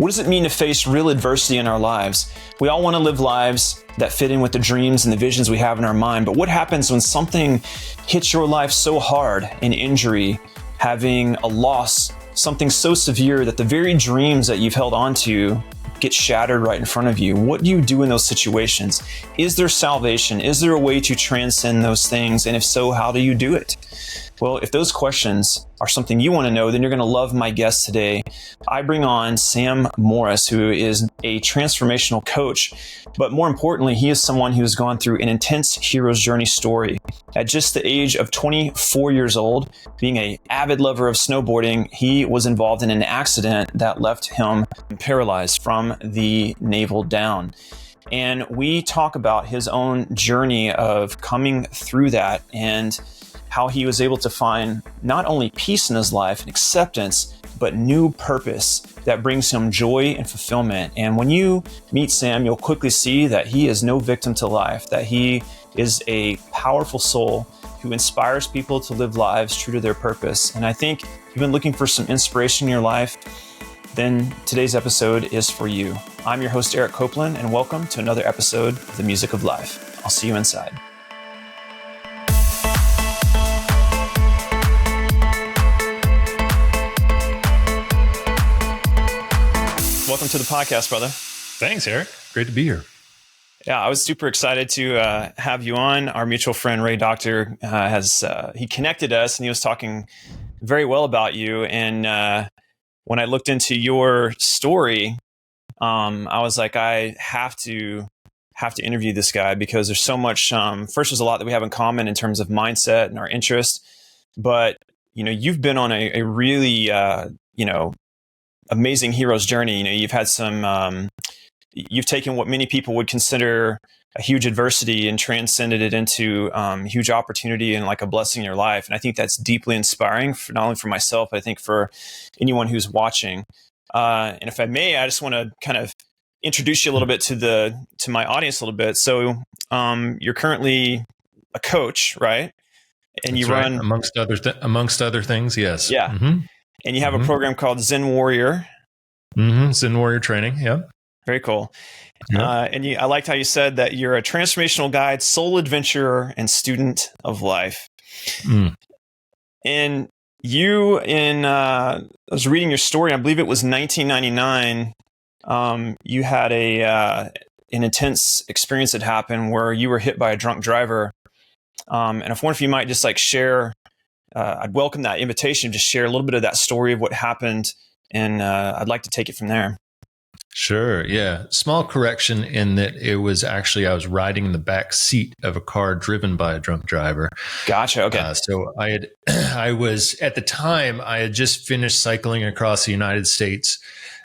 What does it mean to face real adversity in our lives? We all want to live lives that fit in with the dreams and the visions we have in our mind, but what happens when something hits your life so hard, an injury, having a loss, something so severe that the very dreams that you've held on to get shattered right in front of you? What do you do in those situations? Is there salvation? Is there a way to transcend those things? And if so, how do you do it? Well, if those questions are something you want to know, then you're going to love my guest today. I bring on Sam Morris, who is a transformational coach, but more importantly, he is someone who has gone through an intense hero's journey story. At just the age of 24 years old, being an avid lover of snowboarding, he was involved in an accident that left him paralyzed from the navel down. And we talk about his own journey of coming through that and how he was able to find not only peace in his life and acceptance, but new purpose that brings him joy and fulfillment. And when you meet Sam, you'll quickly see that he is no victim to life, that he is a powerful soul who inspires people to live lives true to their purpose. And I think if you've been looking for some inspiration in your life, then today's episode is for you. I'm your host, Eric Copeland, and welcome to another episode of The Music of Life. I'll see you inside. Welcome to the podcast, brother. Thanks, Eric. Great to be here. Yeah, I was super excited to have you on. Our mutual friend, Ray Doctor, he connected us and he was talking very well about you. And when I looked into your story, I was like, I have to interview this guy because there's so much. First, there's a lot that we have in common in terms of mindset and our interest. But, you've been on a really, amazing hero's journey. You've had you've taken what many people would consider a huge adversity and transcended it into huge opportunity and like a blessing in your life. And I think that's deeply inspiring, not only for myself, but I think for anyone who's watching. And if I may, I just want to kind of introduce you a little bit to my audience a little bit. So you're currently a coach, right? And That's you right. run amongst other things. Yes. Yeah. Mm-hmm. And you have a program called Zen Warrior. Zen Warrior Training. Yeah. Very cool. Yep. I liked how you said that you're a transformational guide, soul adventurer, and student of life. And you, I was reading your story, I believe it was 1999. You had an intense experience that happened where you were hit by a drunk driver. And I wonder if you might just share. I'd welcome that invitation to share a little bit of that story of what happened, and I'd like to take it from there. Sure. Yeah. Small correction in that it was actually, I was riding in the back seat of a car driven by a drunk driver. Gotcha. Okay. So I was, at the time, I had just finished cycling across the United States,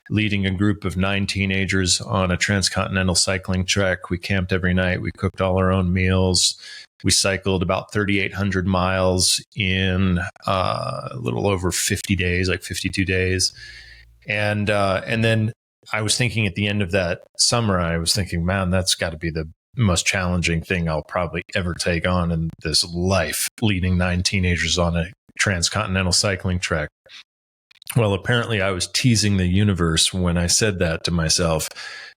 leading a group of 9 teenagers on a transcontinental cycling trek. We camped every night. We cooked all our own meals. We cycled about 3,800 miles in a little over 50 days, like 52 days. And then I was thinking at the end of that summer, I was thinking, man, that's got to be the most challenging thing I'll probably ever take on in this life, leading 9 teenagers on a transcontinental cycling trek. Well, apparently I was teasing the universe when I said that to myself,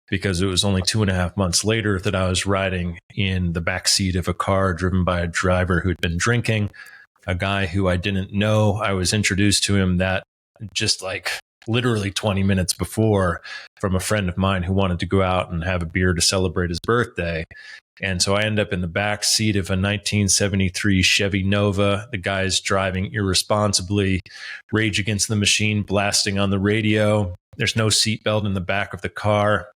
because it was only 2.5 months later that I was riding in the backseat of a car driven by a driver who'd been drinking, a guy who I didn't know. I was introduced to him that just literally 20 minutes before from a friend of mine who wanted to go out and have a beer to celebrate his birthday. And so I end up in the back seat of a 1973 Chevy Nova. The guy's driving irresponsibly, Rage Against the Machine blasting on the radio. There's no seatbelt in the back of the car.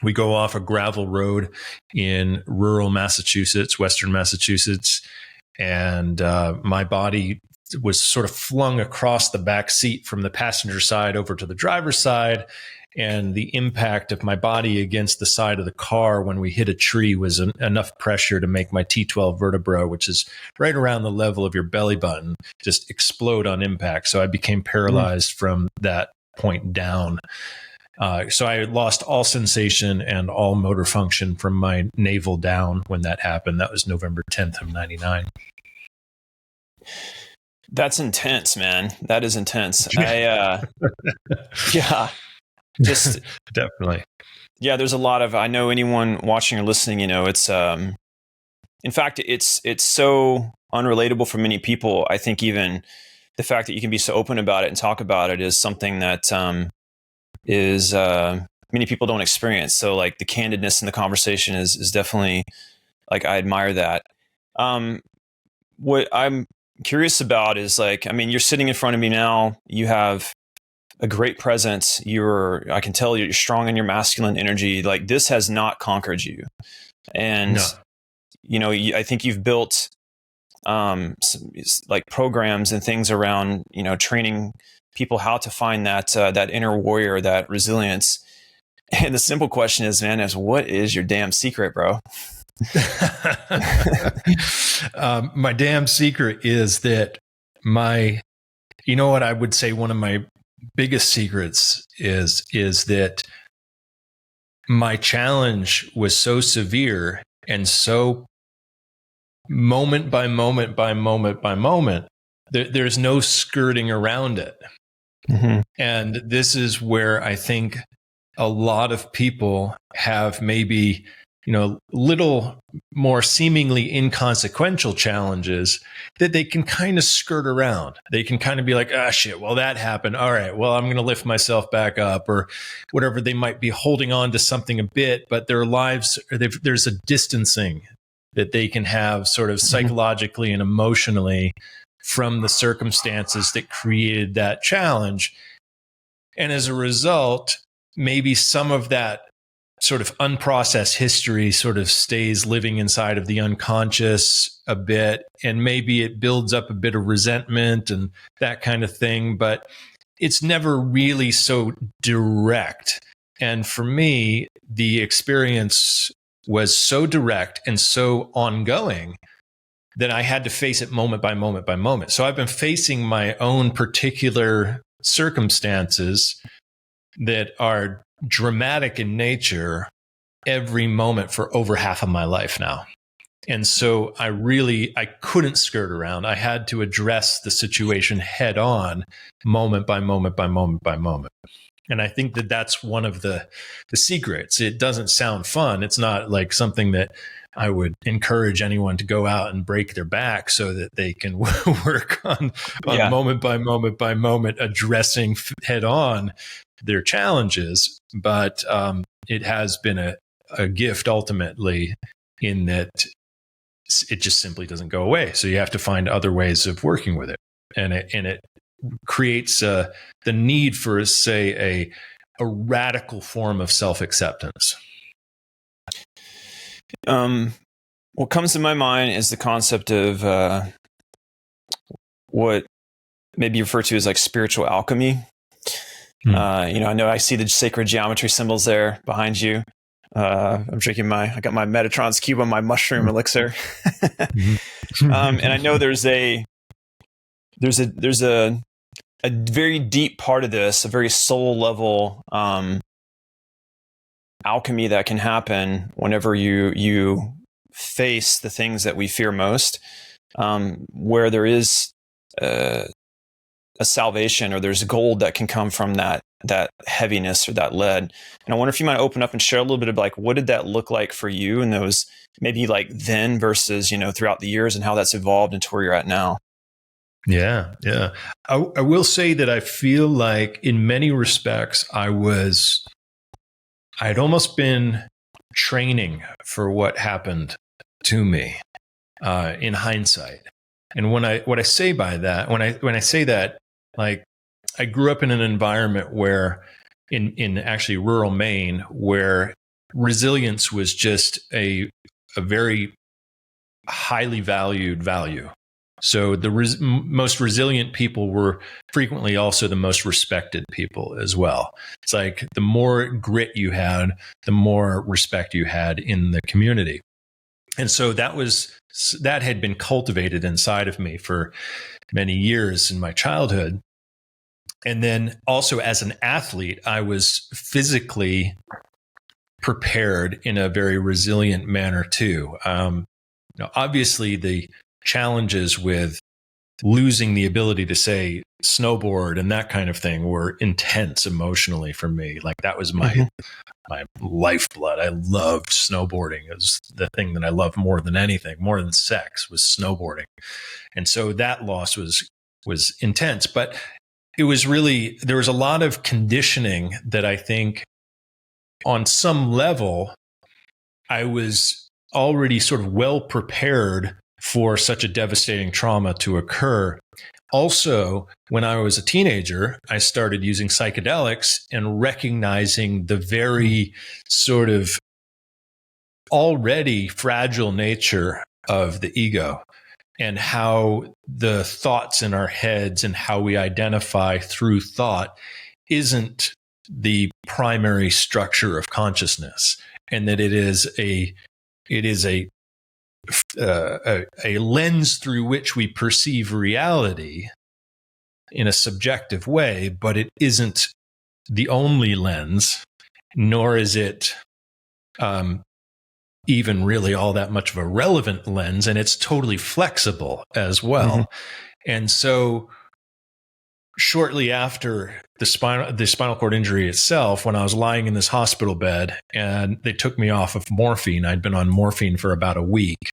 We go off a gravel road in rural Massachusetts, Western Massachusetts, and my body was sort of flung across the back seat from the passenger side over to the driver's side. And the impact of my body against the side of the car when we hit a tree was enough pressure to make my T12 vertebra, which is right around the level of your belly button, just explode on impact. So I became paralyzed from that point down. So I lost all sensation and all motor function from my navel down when that happened. That was November 10th of 99. That's intense, man. That is intense. Yeah. Yeah. just Definitely. yeah, there's a lot of, I know anyone watching or listening, it's, in fact, it's so unrelatable for many people. I think even the fact that you can be so open about it and talk about it is something that is many people don't experience. So like the candidness in the conversation is definitely, like, I admire that. What I'm curious about is, like, I mean, you're sitting in front of me now. You have a great presence. I can tell you're strong in your masculine energy. Like, this has not conquered you. And, No. I think you've built like programs and things around, training people how to find that inner warrior, that resilience. And the simple question is, man, what is your damn secret, bro? My damn secret is that what I would say one of my biggest secrets is that my challenge was so severe and so moment by moment by moment by moment, there's no skirting around it. Mm-hmm. And this is where I think a lot of people have maybe, little more seemingly inconsequential challenges that they can kind of skirt around. They can kind of be like, shit, well, that happened. All right, well, I'm going to lift myself back up, or whatever. They might be holding on to something a bit, but their lives, there's a distancing that they can have sort of psychologically and emotionally from the circumstances that created that challenge. And as a result, maybe some of that sort of unprocessed history sort of stays living inside of the unconscious a bit, and maybe it builds up a bit of resentment and that kind of thing, but it's never really so direct. And for me, the experience was so direct and so ongoing that I had to face it moment by moment by moment. So I've been facing my own particular circumstances that are dramatic in nature every moment for over half of my life now. And so I couldn't skirt around. I had to address the situation head on, moment by moment by moment by moment. And I think that that's one of the secrets. It doesn't sound fun. It's not like something that I would encourage anyone to go out and break their back so that they can work on moment by moment by moment addressing head on their challenges. But it has been a gift ultimately, in that it just simply doesn't go away. So you have to find other ways of working with it. And it creates the need for, say, a radical form of self-acceptance. What comes to my mind is the concept of what may be referred to as like spiritual alchemy. I know I see the sacred geometry symbols there behind you. I'm drinking I got my Metatron's cube on my mushroom elixir. And I know there's a very deep part of this, a very soul level alchemy that can happen whenever you face the things that we fear most, where there is a salvation, or there's gold that can come from that heaviness or that lead. And I wonder if you might open up and share a little bit of like, what did that look like for you in those, maybe like then versus, throughout the years, and how that's evolved into where you're at now. Yeah. I will say that I feel like in many respects, I'd almost been training for what happened to me in hindsight. And what I say by that, when I say that, like, I grew up in an environment where in actually rural Maine, where resilience was just a very highly valued value. So the most resilient people were frequently also the most respected people as well. It's like the more grit you had, the more respect you had in the community. And so that had been cultivated inside of me for many years in my childhood. And then also as an athlete, I was physically prepared in a very resilient manner too. Obviously the challenges with losing the ability to say snowboard and that kind of thing were intense emotionally for me. Like that was my lifeblood. I loved snowboarding. It was the thing that I loved more than anything, more than sex, was snowboarding. And so that loss was intense, but it was really, there was a lot of conditioning that I think on some level, I was already sort of well prepared for such a devastating trauma to occur. Also, when I was a teenager, I started using psychedelics and recognizing the very sort of already fragile nature of the ego and how the thoughts in our heads and how we identify through thought isn't the primary structure of consciousness, and that it is a lens through which we perceive reality in a subjective way, but it isn't the only lens, nor is it even really all that much of a relevant lens, and it's totally flexible as well. And so shortly after the spinal cord injury itself, when I was lying in this hospital bed and they took me off of morphine, I'd been on morphine for about a week.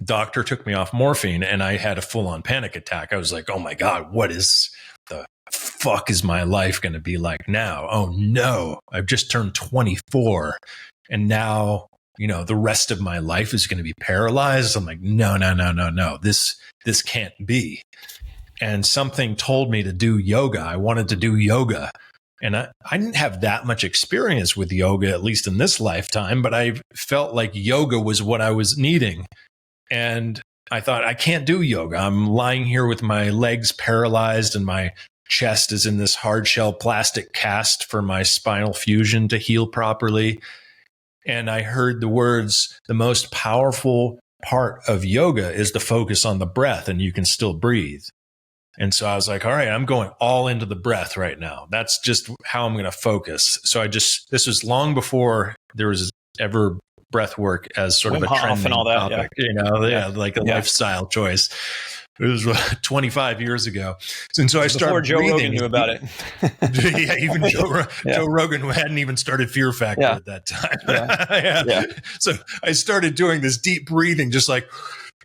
Doctor took me off morphine and I had a full-on panic attack. I was like, oh my God, what is the fuck is my life going to be like now? Oh no, I've just turned 24 and now, the rest of my life is going to be paralyzed. I'm like, no, this can't be. And something told me to do yoga. I wanted to do yoga. And I didn't have that much experience with yoga, at least in this lifetime, but I felt like yoga was what I was needing. And I thought, I can't do yoga. I'm lying here with my legs paralyzed and my chest is in this hard shell plastic cast for my spinal fusion to heal properly. And I heard the words, the most powerful part of yoga is the focus on the breath and you can still breathe. And so I was like, all right, I'm going all into the breath right now. That's just how I'm going to focus. So this was long before there was ever breath work as sort of a trending and all that, topic, like a lifestyle choice. It was 25 years ago. And so I started before Joe Rogan knew about it. Yeah, even Joe Rogan hadn't even started Fear Factor at that time. So I started doing this deep breathing, just like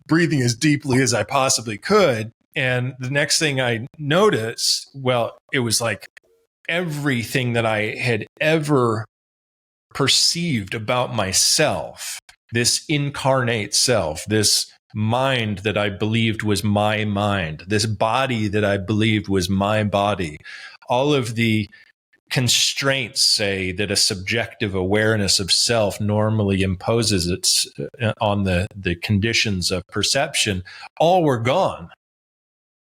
breathing as deeply as I possibly could. And the next thing I noticed, it was like everything that I had ever perceived about myself, this incarnate self, this mind that I believed was my mind, this body that I believed was my body, all of the constraints, say, that a subjective awareness of self normally imposes on the conditions of perception, all were gone.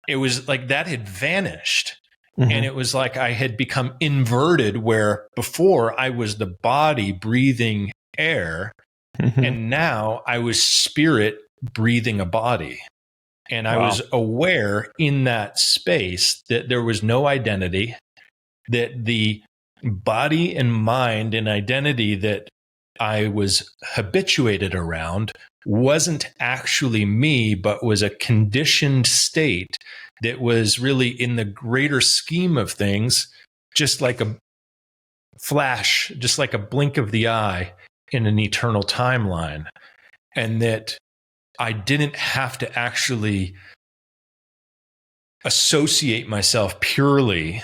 It was like that had vanished. And it was like I had become inverted, where before I was the body breathing air, and now I was spirit breathing a body. And I was aware in that space that there was no identity, that the body and mind and identity that I was habituated around wasn't actually me, but was a conditioned state that was really, in the greater scheme of things, just like a flash, just like a blink of the eye in an eternal timeline. And that I didn't have to actually associate myself purely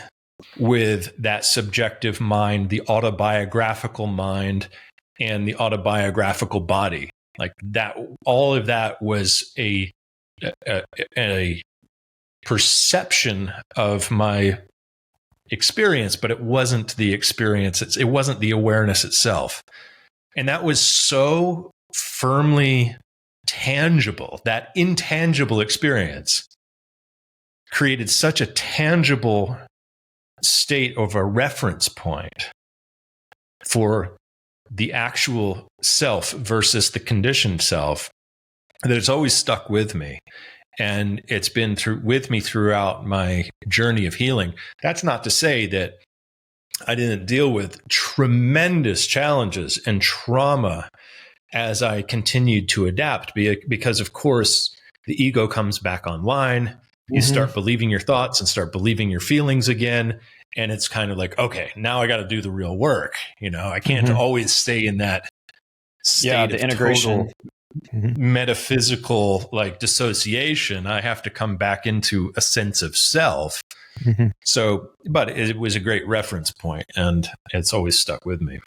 with that subjective mind, the autobiographical mind, and the autobiographical body. Like that, all of that was a perception of my experience, but it wasn't the experience. It wasn't the awareness itself. And that was so firmly tangible. That intangible experience created such a tangible state of a reference point for the actual self versus the conditioned self that it's always stuck with me. And it's been with me throughout my journey of healing. That's not to say that I didn't deal with tremendous challenges and trauma as I continued to adapt, because of course the ego comes back online. You start believing your thoughts and start believing your feelings again. And it's kind of like, okay, now I got to do the real work. I can't always stay in that state of integration. total metaphysical like dissociation. I have to come back into a sense of self. So, but it was a great reference point, and it's always stuck with me.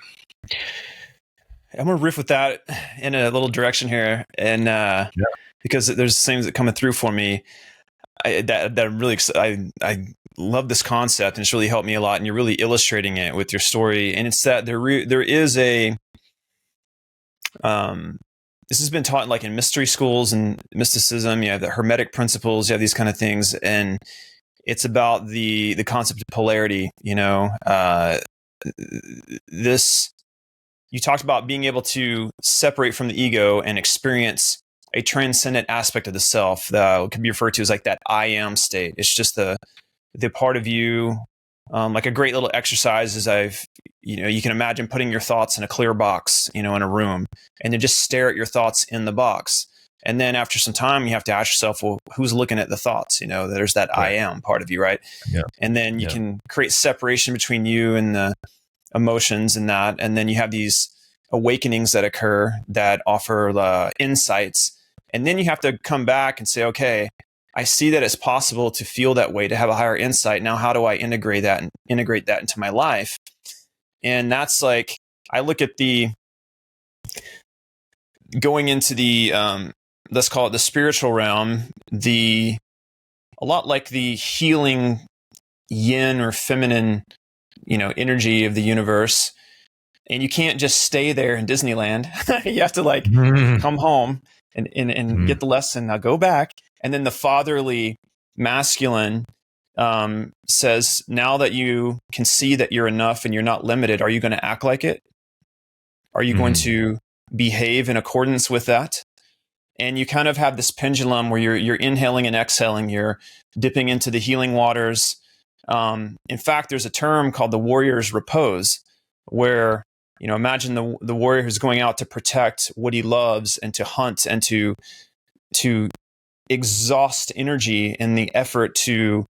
I'm going to riff with that in a little direction here. And because there's things that coming through for me that I'm really excited. I love this concept, and it's really helped me a lot. And you're really illustrating it with your story. And it's that there is a, this has been taught like in mystery schools and mysticism. You have the Hermetic principles, you have these kind of things. And it's about the concept of polarity, this, you talked about being able to separate from the ego and experience a transcendent aspect of the self that can be referred to as like that I am state. It's just the part of you, like a great little exercise is you can imagine putting your thoughts in a clear box, in a room, and then just stare at your thoughts in the box. And then after some time, you have to ask yourself, well, who's looking at the thoughts? There's that right. I am part of you, right? Yeah. And then you can create separation between you and the emotions and that. And then you have these awakenings that occur that offer insights. And then you have to come back and say, okay, I see that it's possible to feel that way, to have a higher insight. Now, how do I integrate that into my life? And that's like, I look at going into the, let's call it the spiritual realm, a lot like the healing yin or feminine, energy of the universe. And you can't just stay there in Disneyland. You have to come home and get the lesson. Now go back. And then the fatherly masculine says, now that you can see that you're enough and you're not limited, are you going to act like it? Are you going to behave in accordance with that? And you kind of have this pendulum where you're inhaling and exhaling. You're dipping into the healing waters. In fact, there's a term called the warrior's repose, where imagine the warrior who's going out to protect what he loves and to hunt and to exhaust energy in the effort to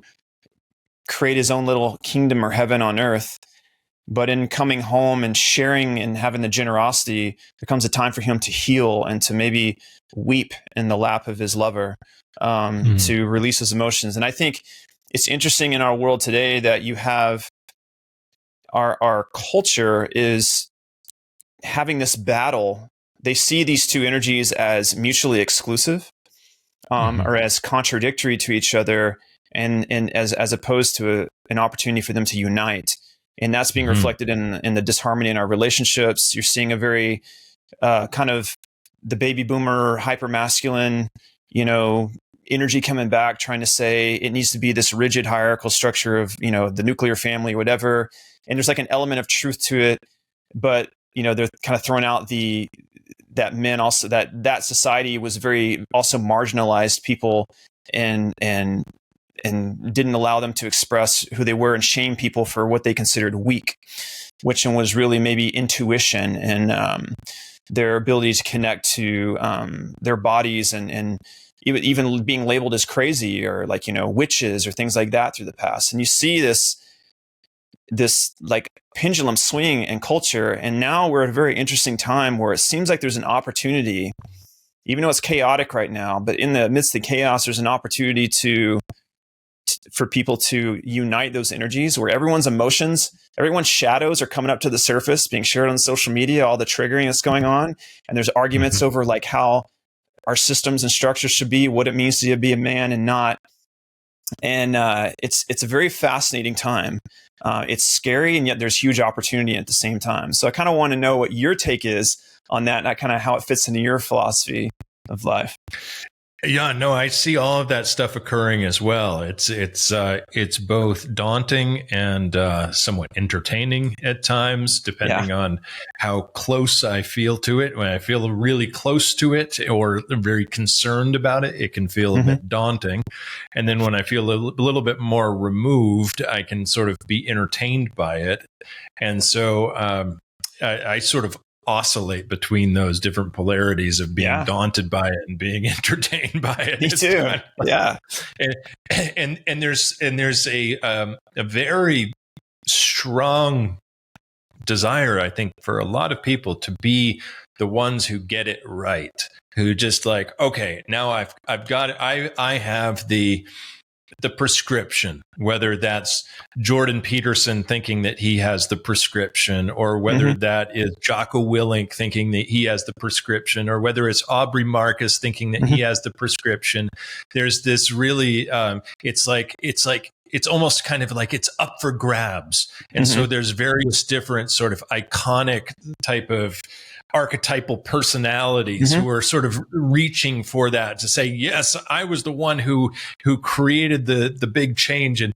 create his own little kingdom or heaven on earth. But in coming home and sharing and having the generosity, there comes a time for him to heal and to maybe weep in the lap of his lover, to release his emotions. And I think it's interesting in our world today that you have our culture is having this battle. They see these two energies as mutually exclusive, or as contradictory to each other, and as opposed to an opportunity for them to unite. And that's being reflected in the disharmony in our relationships. You're seeing a very kind of the baby boomer hypermasculine, energy coming back, trying to say it needs to be this rigid hierarchical structure of, the nuclear family or whatever. And there's like an element of truth to it, but they're kind of throwing out that men also that society was very also marginalized people and didn't allow them to express who they were and shame people for what they considered weak, which was really maybe intuition and their ability to connect to their bodies and even being labeled as crazy or like, witches or things like that through the past. And you see this like pendulum swing in culture. And now we're at a very interesting time where it seems like there's an opportunity, even though it's chaotic right now, but in the midst of the chaos, there's an opportunity for people to unite those energies where everyone's emotions, everyone's shadows are coming up to the surface, being shared on social media, all the triggering that's going on. And there's arguments over like how our systems and structures should be, what it means to be a man and not. And it's a very fascinating time. It's scary, and yet there's huge opportunity at the same time. So I kind of want to know what your take is on that and kind of how it fits into your philosophy of life. Yeah, no, I see all of that stuff occurring as well. It's both daunting and somewhat entertaining at times, depending on how close I feel to it. When I feel really close to it or very concerned about it, it can feel a bit daunting. And then when I feel a little bit more removed, I can sort of be entertained by it. And so I sort of oscillate between those different polarities of being daunted by it and being entertained by it. Me too. Kind of and there's a very strong desire, I think, for a lot of people to be the ones who get it right, who just like, okay, now I've got it. I have the prescription, whether that's Jordan Peterson thinking that he has the prescription, or whether that is Jocko Willink thinking that he has the prescription, or whether it's Aubrey Marcus thinking that he has the prescription. There's this really, it's almost kind of like it's up for grabs. And so there's various different sort of iconic type of archetypal personalities who are sort of reaching for that, to say, yes, I was the one who created the big change. And,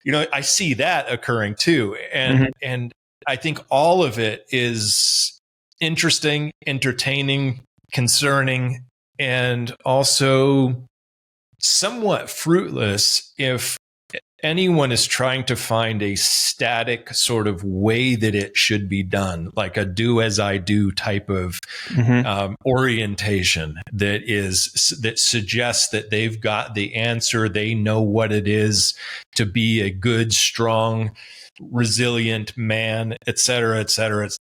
I see that occurring too. And I think all of it is interesting, entertaining, concerning, and also somewhat fruitless if anyone is trying to find a static sort of way that it should be done, like a do as I do type of orientation that suggests that they've got the answer, they know what it is to be a good, strong, resilient man, et cetera,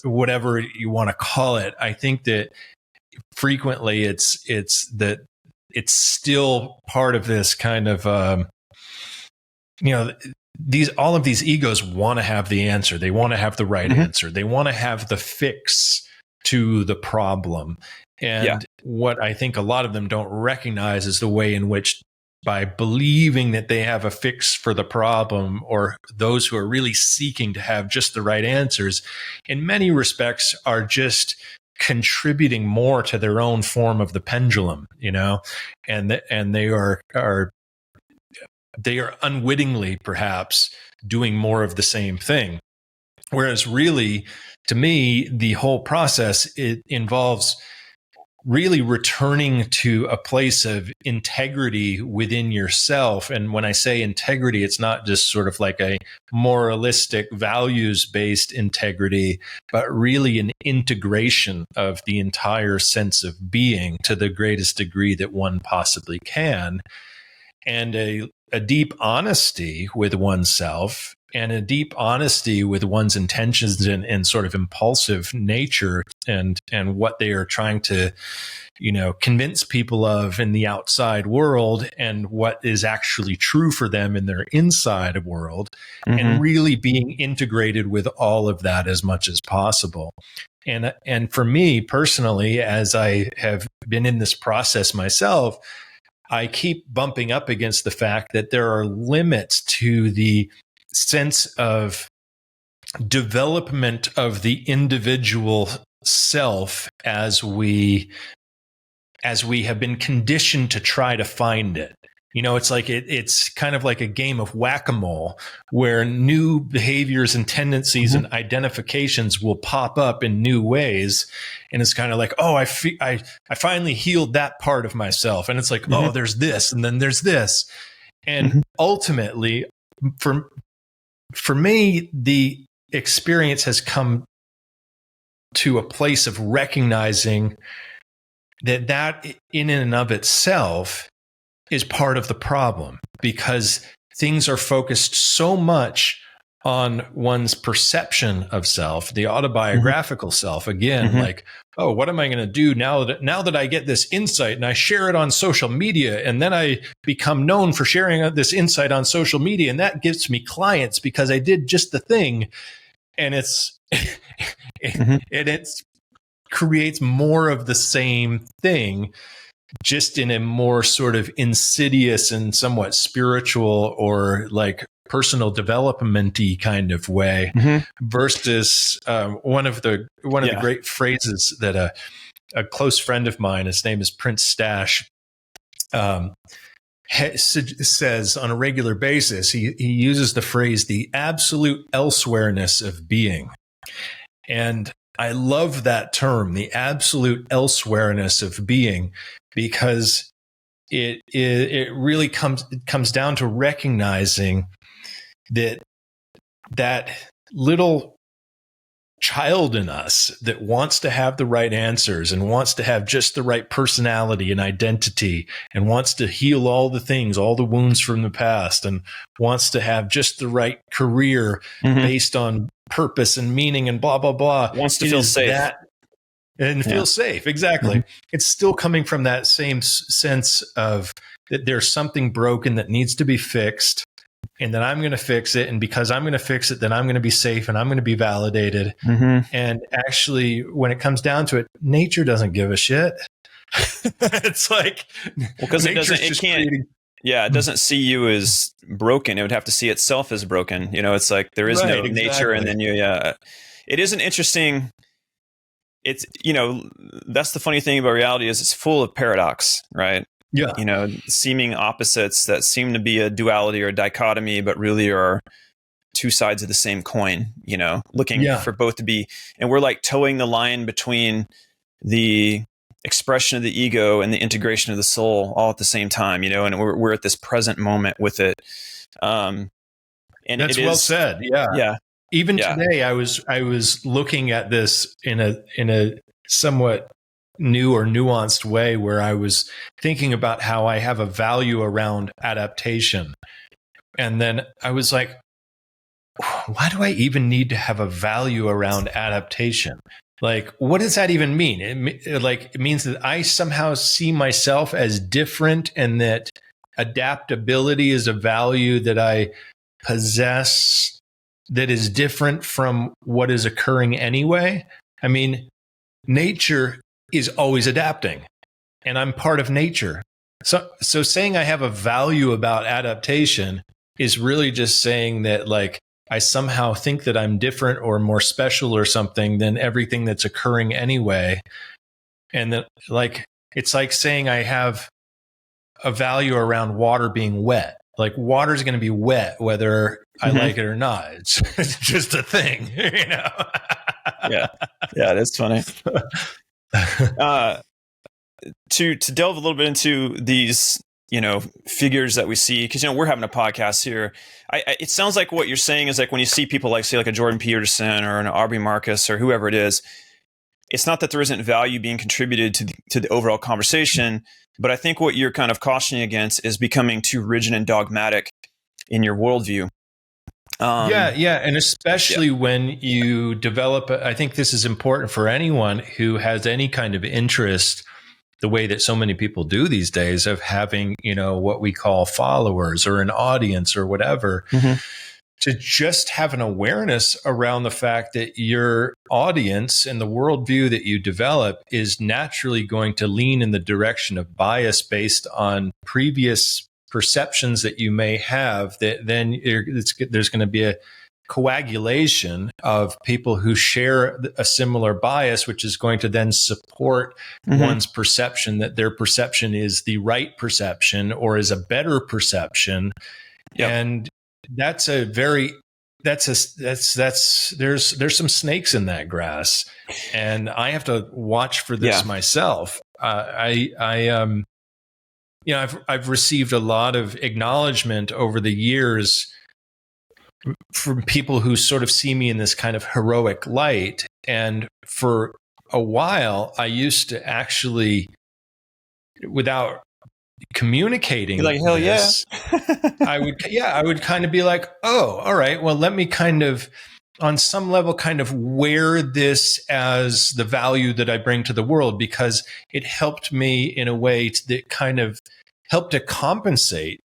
whatever you want to call it. I think that frequently it's that it's still part of this kind of all of these egos want to have the answer. They want to have the right answer. They want to have the fix to the problem. And what I think a lot of them don't recognize is the way in which, by believing that they have a fix for the problem, or those who are really seeking to have just the right answers, in many respects are just contributing more to their own form of the pendulum, and they are unwittingly perhaps doing more of the same thing. Whereas really, to me, the whole process, it involves really returning to a place of integrity within yourself. And when I say integrity, it's not just sort of like a moralistic, values-based integrity, but really an integration of the entire sense of being to the greatest degree that one possibly can. And a deep honesty with oneself, and a deep honesty with one's intentions and sort of impulsive nature, and what they are trying to, convince people of in the outside world, and what is actually true for them in their inside world, and really being integrated with all of that as much as possible. And for me personally, as I have been in this process myself, I keep bumping up against the fact that there are limits to the sense of development of the individual self as we have been conditioned to try to find it. It's like it's kind of like a game of whack-a-mole, where new behaviors and tendencies and identifications will pop up in new ways. And it's kind of like, oh, I finally healed that part of myself. And it's like, oh, there's this, and then there's this. And ultimately, for me, the experience has come to a place of recognizing that in and of itself is part of the problem, because things are focused so much on one's perception of self, the autobiographical self. Again, like, oh, what am I going to do now that I get this insight and I share it on social media, and then I become known for sharing this insight on social media, and that gives me clients because I did just the thing. And it creates more of the same thing, just in a more sort of insidious and somewhat spiritual or like personal development-y kind of way, versus one of the great phrases that a close friend of mine, his name is Prince Stash, says on a regular basis. He uses the phrase, the absolute elsewhereness of being. And I love that term, the absolute elsewhereness of being, because it really comes down to recognizing that little child in us that wants to have the right answers and wants to have just the right personality and identity and wants to heal all the things, all the wounds from the past, and wants to have just the right career based on purpose and meaning and blah, blah, blah. Wants to feel safe. And feel safe. Exactly. It's still coming from that same sense of that there's something broken that needs to be fixed, and then I'm going to fix it. And because I'm going to fix it, then I'm going to be safe and I'm going to be validated. And actually, when it comes down to it, nature doesn't give a shit. It's like, because it doesn't see you as broken. It would have to see itself as broken. It's like there is no nature. And then it is an interesting, it's, that's the funny thing about reality is it's full of paradox, right? Yeah. Seeming opposites that seem to be a duality or a dichotomy, but really are two sides of the same coin, looking for both to be, and we're like towing the line between the expression of the ego and the integration of the soul all at the same time, and we're at this present moment with it. And that's well said. Yeah. Yeah. Even today, I was looking at this in a somewhat new or nuanced way where I was thinking about how I have a value around adaptation. And then I was like, why do I even need to have a value around adaptation? Like, what does that even mean? It means that I somehow see myself as different and that adaptability is a value that I possess that is different from what is occurring anyway. I mean, nature is always adapting, and I'm part of nature. So saying I have a value about adaptation is really just saying that, like, I somehow think that I'm different or more special or something than everything that's occurring anyway. And that, like, it's like saying I have a value around water being wet. Like, water is going to be wet whether I like it or not. It's just a thing, Yeah, that's funny. To delve a little bit into these, figures that we see, because we're having a podcast here. It sounds like what you're saying is like when you see people like, say, like a Jordan Peterson or an Aubrey Marcus or whoever it is, it's not that there isn't value being contributed to the overall conversation, but I think what you're kind of cautioning against is becoming too rigid and dogmatic in your worldview. And especially when you develop, I think this is important for anyone who has any kind of interest, the way that so many people do these days, of having, what we call followers or an audience or whatever, to just have an awareness around the fact that your audience and the worldview that you develop is naturally going to lean in the direction of bias based on previous perceptions that you may have, that then there's going to be a coagulation of people who share a similar bias, which is going to then support one's perception that their perception is the right perception or is a better perception. And there's some snakes in that grass, and I have to watch for this myself. I've received a lot of acknowledgement over the years from people who sort of see me in this kind of heroic light. And for a while, I used to actually, without communicating, you're like, hell this, I would kind of be like, oh, all right, well, let me kind of, on some level, kind of wear this as the value that I bring to the world, because it helped me in a way that kind of helped to compensate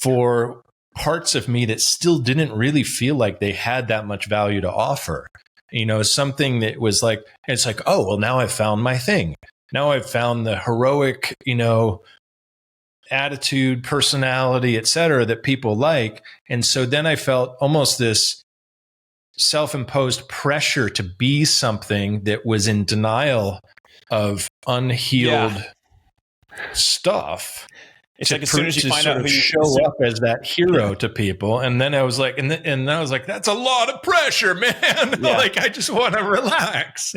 for parts of me that still didn't really feel like they had that much value to offer. Something that was like, it's like, oh, well, now I've found my thing. Now I've found the heroic, attitude, personality, et cetera, that people like. And so then I felt almost this self-imposed pressure to be something that was in denial of unhealed stuff. It's like as soon as you find out who you show up as that hero to people, and then I was like, and I was like, that's a lot of pressure, man. Like, I just want to relax,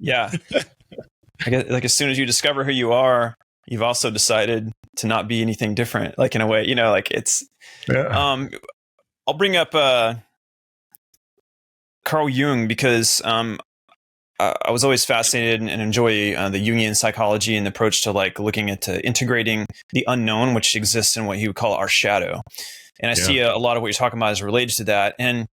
Yeah. I guess, like, as soon as you discover who you are, you've also decided to not be anything different. Like, in a way, like it's. I'll bring up Carl Jung, because I was always fascinated and enjoy the Jungian psychology and the approach to like looking at integrating the unknown, which exists in what he would call our shadow. And I see a lot of what you're talking about is related to that, and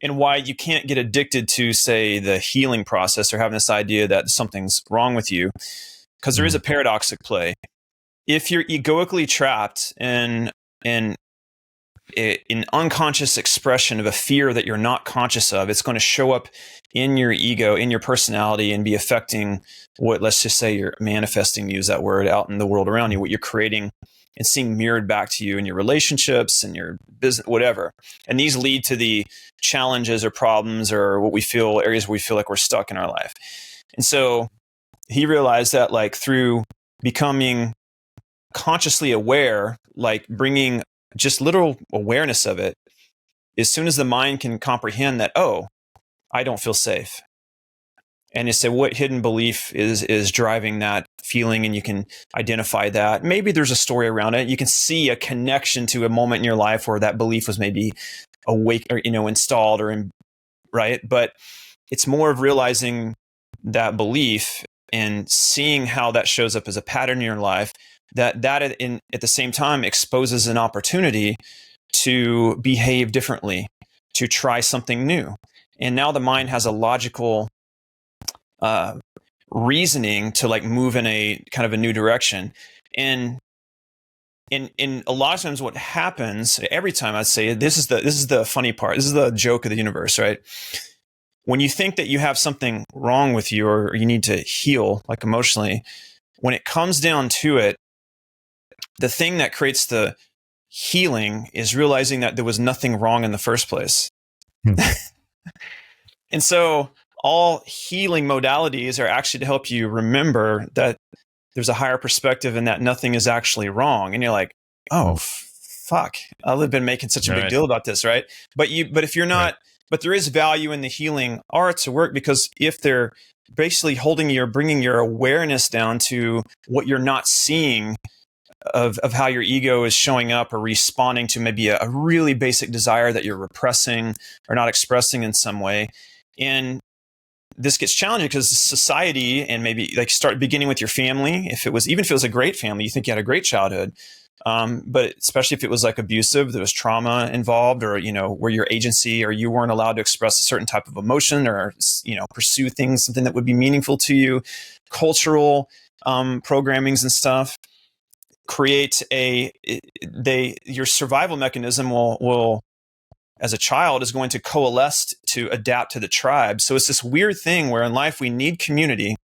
why you can't get addicted to, say, the healing process or having this idea that something's wrong with you, because there is a paradox at play. If you're egoically trapped in an unconscious expression of a fear that you're not conscious of, it's going to show up in your ego, in your personality, and be affecting what, let's just say, you're manifesting, use that word, out in the world around you, what you're creating and seeing mirrored back to you in your relationships and your business, whatever. And these lead to the challenges or problems or what we feel, areas where we feel like we're stuck in our life. And so he realized that like through becoming consciously aware, like bringing just literal awareness of it, as soon as the mind can comprehend that, oh, I don't feel safe. And you say, what hidden belief is driving that feeling? And you can identify that. Maybe there's a story around it. You can see a connection to a moment in your life where that belief was maybe awake or, installed right? But it's more of realizing that belief and seeing how that shows up as a pattern in your life, that at the same time exposes an opportunity to behave differently, to try something new. And now the mind has a logical reasoning to like move in a kind of a new direction. And in a lot of times what happens every time, I'd say this is the funny part. This is the joke of the universe, right? When you think that you have something wrong with you or you need to heal, like emotionally, when it comes down to it, the thing that creates the healing is realizing that there was nothing wrong in the first place. And so all healing modalities are actually to help you remember that there's a higher perspective and that nothing is actually wrong. And you're like, oh, fuck, I've been making such a big deal about this, right? But if you're not, but there is value in the healing arts or work, because if they're basically bringing your awareness down to what you're not seeing of how your ego is showing up or responding to maybe a really basic desire that you're repressing or not expressing in some way. And this gets challenging because society, and maybe like start beginning with your family. Even if it was a great family, you think you had a great childhood. But especially if it was like abusive, there was trauma involved, or, where your agency or you weren't allowed to express a certain type of emotion or, pursue something that would be meaningful to you. Cultural programmings and stuff create your survival mechanism will as a child is going to coalesce to adapt to the tribe. So it's this weird thing where in life we need community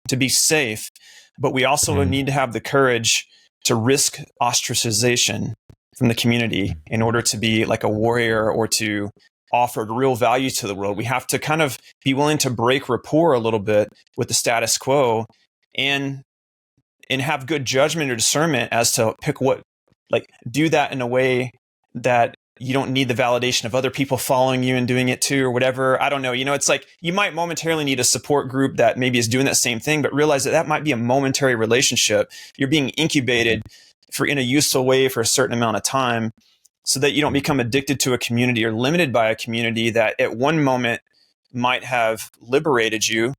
to be safe, but we also need to have the courage to risk ostracization from the community in order to be like a warrior or to offer real value to the world. We have to kind of be willing to break rapport a little bit with the status quo and have good judgment or discernment as to pick do that in a way that you don't need the validation of other people following you and doing it too, or whatever. I don't know. It's like you might momentarily need a support group that maybe is doing that same thing, but realize that might be a momentary relationship. You're being incubated in a useful way for a certain amount of time so that you don't become addicted to a community or limited by a community that at one moment might have liberated you.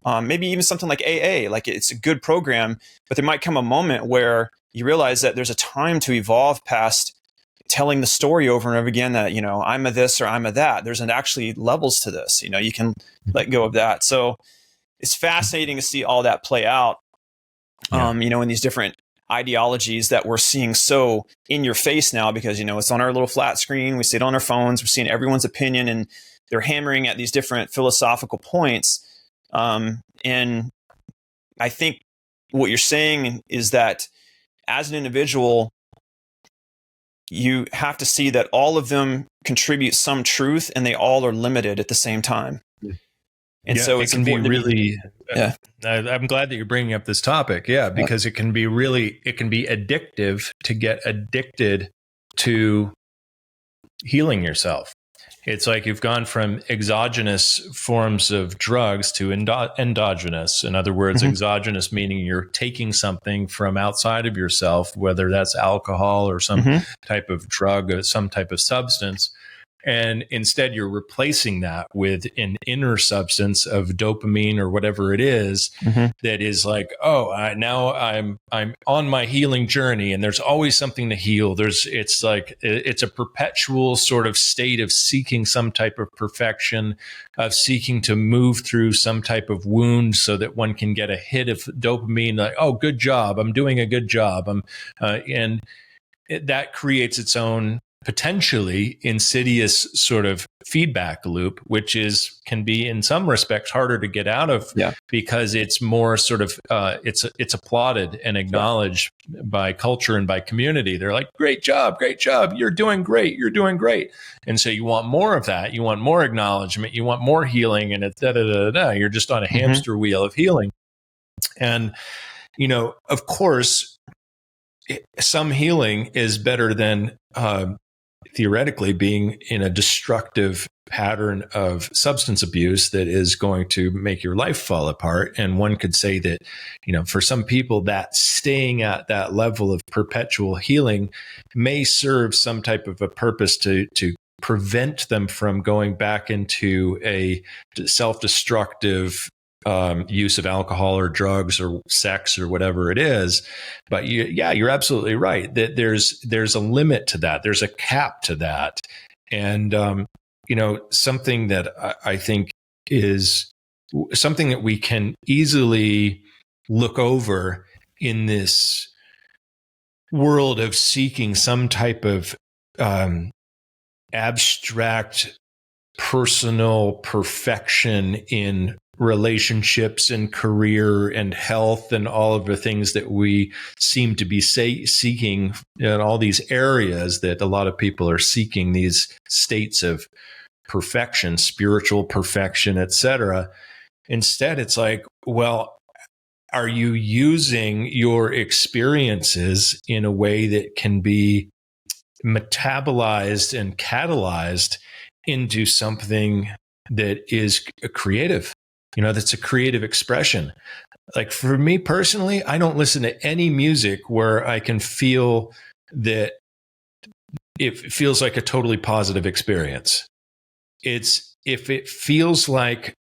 Maybe even something like AA, like it's a good program, but there might come a moment where you realize that there's a time to evolve past telling the story over and over again that, I'm a this or I'm a that. There's actually levels to this, you can let go of that. So it's fascinating to see all that play out, in these different ideologies that we're seeing so in your face now, because, it's on our little flat screen. We see it on our phones. We're seeing everyone's opinion and they're hammering at these different philosophical points. And I think what you're saying is that as an individual, you have to see that all of them contribute some truth and they all are limited at the same time. And so it can be really, I'm glad that you're bringing up this topic. Yeah, because it can be addictive to get addicted to healing yourself. It's like you've gone from exogenous forms of drugs to endogenous. In other words, exogenous meaning you're taking something from outside of yourself, whether that's alcohol or some type of drug or some type of substance, And instead you're replacing that with an inner substance of dopamine or whatever it is that is like, now I'm on my healing journey, and there's always something to heal. It's a perpetual sort of state of seeking some type of perfection, of seeking to move through some type of wound so that one can get a hit of dopamine, like, oh, good job, I'm doing a good job. That creates its own potentially insidious sort of feedback loop, which can be in some respects harder to get out of, because it's more sort of it's applauded and acknowledged by culture and by community. They're like, great job, you're doing great, and so you want more of that, you want more acknowledgement, you want more healing, and it's you're just on a hamster wheel of healing. And of course, some healing is better than theoretically being in a destructive pattern of substance abuse that is going to make your life fall apart. And one could say that, for some people, that staying at that level of perpetual healing may serve some type of a purpose to prevent them from going back into a self-destructive use of alcohol or drugs or sex or whatever it is. But you're absolutely right that there's a limit to that. There's a cap to that. And, something that I think is something that we can easily look over in this world of seeking some type of abstract personal perfection in relationships and career and health and all of the things that we seem to be seeking in all these areas that a lot of people are seeking, these states of perfection, spiritual perfection, etc. Instead, it's like, well, are you using your experiences in a way that can be metabolized and catalyzed into something that is creative? That's a creative expression. Like for me personally, I don't listen to any music where I can feel that it feels like a totally positive experience. If it feels like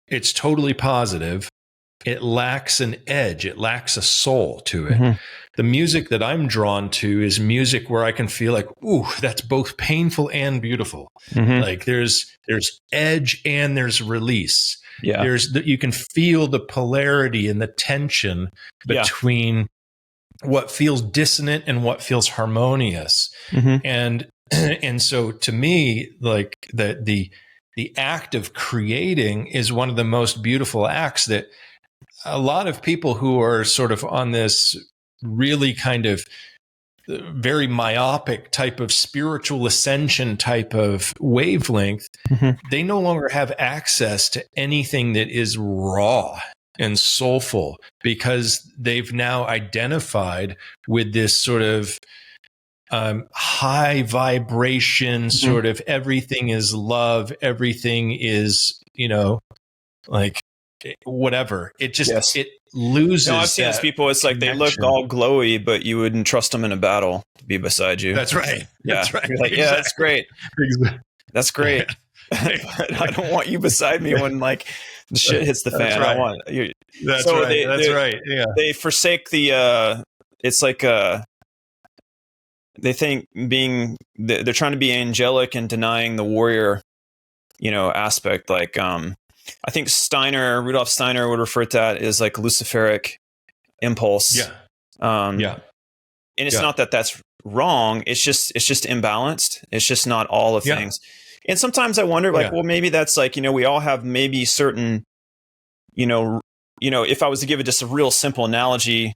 it's totally positive, it lacks an edge. It lacks a soul to it. The music that I'm drawn to is music where I can feel like, ooh, that's both painful and beautiful. Like there's edge and there's release. You can feel the polarity and the tension between what feels dissonant and what feels harmonious. And so to me, like the act of creating is one of the most beautiful acts that a lot of people who are sort of on this really kind of very myopic type of spiritual ascension type of wavelength, they no longer have access to anything that is raw and soulful, because they've now identified with this sort of high vibration, sort of everything is love, everything is, like whatever. It just, it loses. I've seen these people, it's like they look all glowy, but you wouldn't trust them in a battle to be beside you. That's right. That's right. You're like, exactly. Yeah, that's great. That's great. But I don't want you beside me when like the shit hits the fan. Right. I want you. That's right. That's right. Yeah. They forsake the, it's like, they think they're trying to be angelic and denying the warrior, aspect. Like, I think Rudolf Steiner would refer to that as like Luciferic impulse. And it's not that that's wrong. It's just imbalanced. It's just not all of things. And sometimes I wonder, like, well, maybe that's like, we all have maybe certain, if I was to give it just a real simple analogy,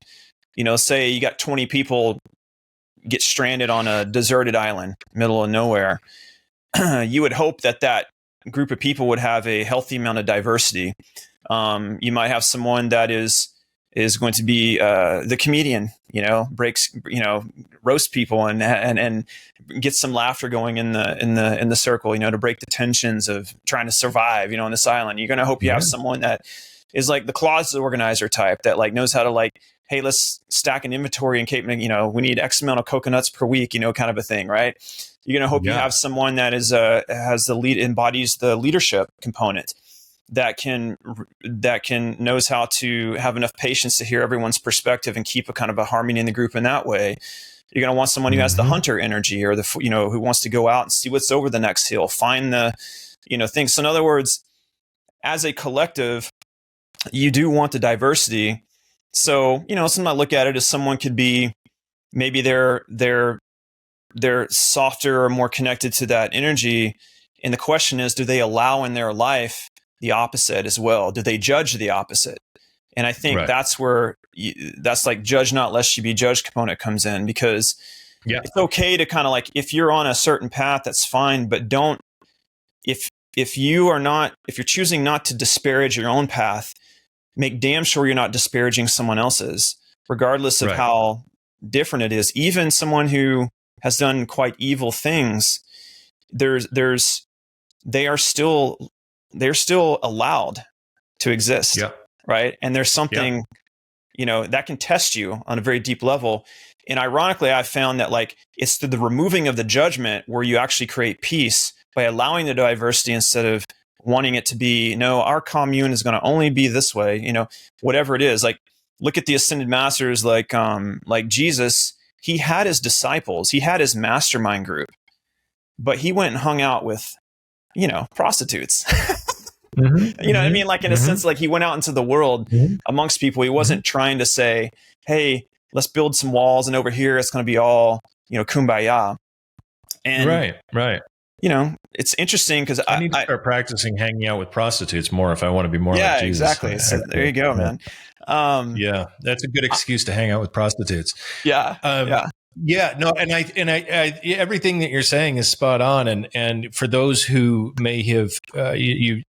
say you got 20 people get stranded on a deserted island, middle of nowhere. You would hope that group of people would have a healthy amount of diversity. You might have someone that is going to be the comedian, roast people and get some laughter going in the circle, to break the tensions of trying to survive, on this island. You're going to hope you have someone that is like the closet organizer type that like knows how to like hey, let's stack an inventory and keep, we need X amount of coconuts per week, kind of a thing, right? You're going to hope you have someone that is embodies the leadership component, that knows how to have enough patience to hear everyone's perspective and keep a kind of a harmony in the group in that way. You're going to want someone who has the hunter energy, or who wants to go out and see what's over the next hill, find the, things. So in other words, as a collective, you do want the diversity. So, something I look at it as someone could be, maybe they're softer or more connected to that energy. And the question is, do they allow in their life the opposite as well? Do they judge the opposite? And I think that's where that's like judge not lest you be judged component comes in, because it's okay to kind of like, if you're on a certain path, that's fine, but don't, if you're choosing not to disparage your own path, make damn sure you're not disparaging someone else's, regardless of how different it is. Even someone who has done quite evil things, they're still allowed to exist, right? And there's something, that can test you on a very deep level. And ironically, I've found that like it's through the removing of the judgment where you actually create peace, by allowing the diversity instead of wanting it to be, no, our commune is going to only be this way, whatever it is. Like, look at the ascended masters, like Jesus, he had his disciples, he had his mastermind group, but he went and hung out with, prostitutes. You know what I mean? Like, in a sense, like he went out into the world amongst people. He wasn't trying to say, hey, let's build some walls, and over here it's going to be all, kumbaya. And right. It's interesting because I need to start practicing hanging out with prostitutes more if I want to be more like Jesus. Yeah, exactly. So there you go, man. That's a good excuse to hang out with prostitutes. Yeah. No, and I everything that you're saying is spot on. And for those who may have, you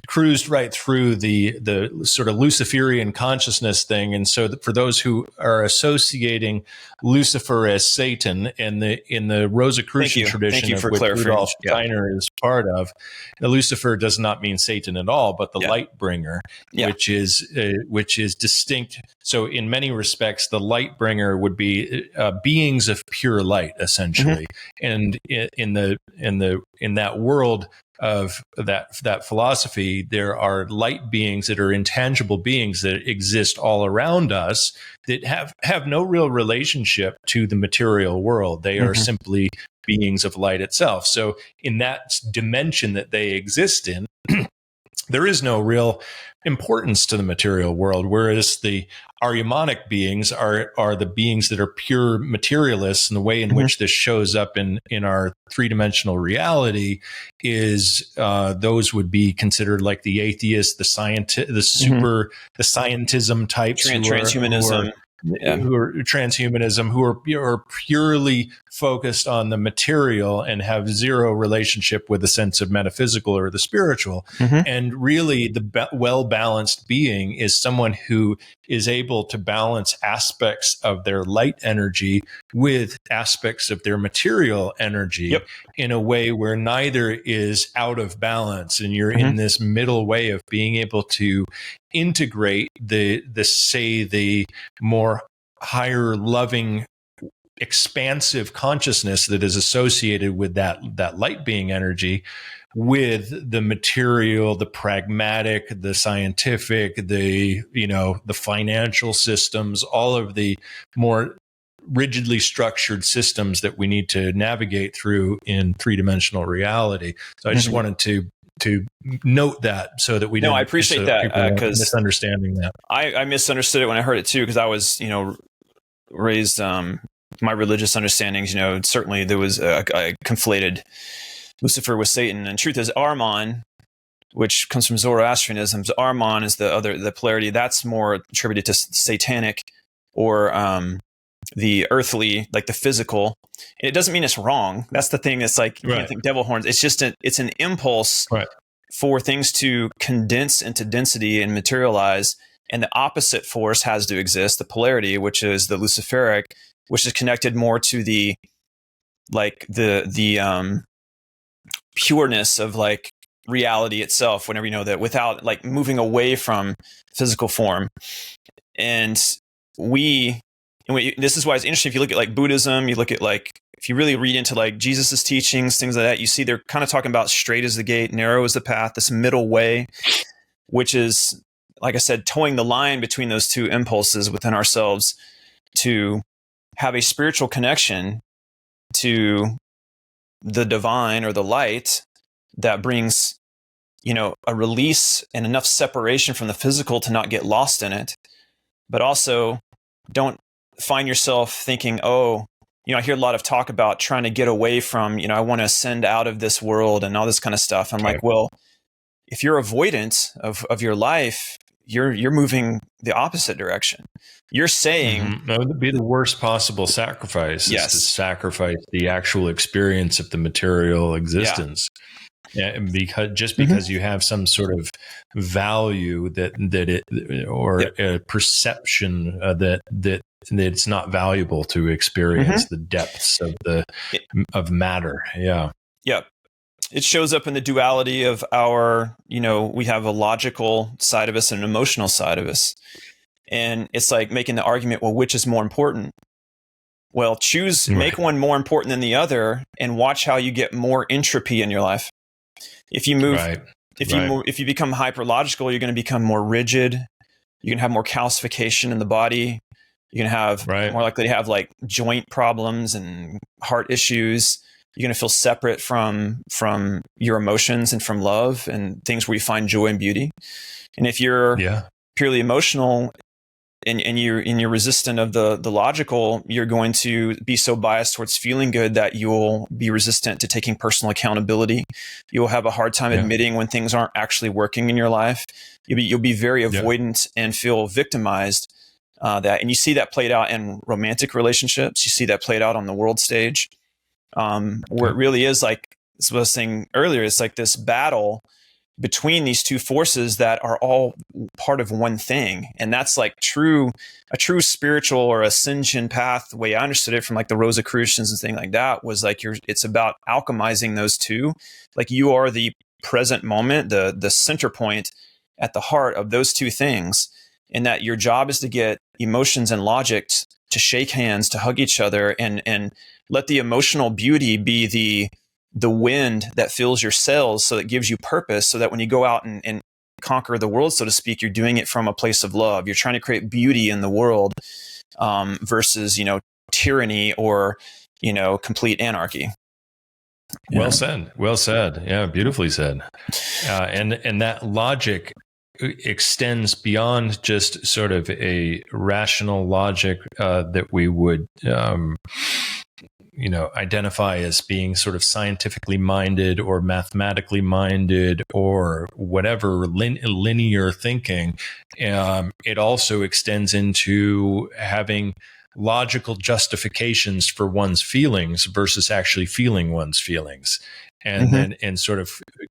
cruised right through the sort of Luciferian consciousness thing. And so for those who are associating Lucifer as Satan in the Rosicrucian tradition of which Rudolf Steiner is part of, Lucifer does not mean Satan at all, but the light bringer, which is distinct. So in many respects, the light bringer would be beings of pure light, essentially. And in that world of that philosophy, there are light beings that are intangible beings that exist all around us that have no real relationship to the material world. They are simply beings of light itself. So in that dimension that they exist in, there is no real importance to the material world, whereas the Aryamanic beings are the beings that are pure materialists. And the way in which this shows up in our three-dimensional reality is those would be considered like the atheists, the scientism types, transhumanism. Who are transhumanism, who are purely focused on the material and have zero relationship with the sense of metaphysical or the spiritual. And really, the well-balanced being is someone who is able to balance aspects of their light energy with aspects of their material energy in a way where neither is out of balance. And you're in this middle way of being able to integrate the more higher, loving, expansive consciousness that is associated with that light being energy with the material, the pragmatic, the scientific, the financial systems, all of the more rigidly structured systems that we need to navigate through in three-dimensional reality. So I just wanted to note that so that we don't. No, I appreciate that because misunderstanding that. I misunderstood it when I heard it too, because I was raised my religious understandings. Certainly there was I conflated Lucifer with Satan, and truth is Ahriman, which comes from Zoroastrianism. Ahriman is the polarity that's more attributed to satanic or the earthly, like the physical. And it doesn't mean it's wrong. That's the thing. It's like you can't think devil horns. It's just it's an impulse for things to condense into density and materialize. And the opposite force has to exist, the polarity, which is the Luciferic, which is connected more to the pureness of like reality itself. Whenever you know that, without like moving away from physical form. And this is why it's interesting. If you look at like Buddhism, you look at like, if you really read into like Jesus's teachings, things like that, you see they're kind of talking about straight is the gate, narrow is the path, this middle way, which is, like I said, towing the line between those two impulses within ourselves to have a spiritual connection to the divine or the light that brings, a release and enough separation from the physical to not get lost in it, but also don't find yourself thinking, I hear a lot of talk about trying to get away from, I want to ascend out of this world and all this kind of stuff. I'm like, well, if you're avoidant of your life, you're moving the opposite direction. You're saying that would be the worst possible sacrifice. Yes. Is to sacrifice the actual experience of the material existence. Yeah, because you have some sort of value a perception that it's not valuable to experience the depths of matter. Yeah. Yep. It shows up in the duality of our, we have a logical side of us and an emotional side of us. And it's like making the argument, well, which is more important? Well, make one more important than the other and watch how you get more entropy in your life. If you move, if you become hyperlogical, you're going to become more rigid. You're going to have more calcification in the body. You're going to have more likely to have like joint problems and heart issues. You're going to feel separate from your emotions and from love and things where you find joy and beauty. And if you're purely emotional and you're resistant of the logical, you're going to be so biased towards feeling good that you'll be resistant to taking personal accountability. You'll have a hard time admitting when things aren't actually working in your life. You'll be very avoidant and feel victimized. And you see that played out in romantic relationships. You see that played out on the world stage. Where it really is like, as I was saying earlier, it's like this battle between these two forces that are all part of one thing. And that's like a true spiritual or ascension path. The way I understood it from like the Rosicrucians and things like that was like, it's about alchemizing those two. Like you are the present moment, the center point at the heart of those two things. And that your job is to get emotions and logic to shake hands, to hug each other, and let the emotional beauty be the wind that fills your sails, so it gives you purpose, so that when you go out and conquer the world, so to speak, you're doing it from a place of love. You're trying to create beauty in the world versus, tyranny or, complete anarchy. Well said. Well said. Yeah, beautifully said. And that logic extends beyond just sort of a rational logic that we would identify as being sort of scientifically minded or mathematically minded or whatever linear thinking. It also extends into having logical justifications for one's feelings versus actually feeling one's feelings. And then sort of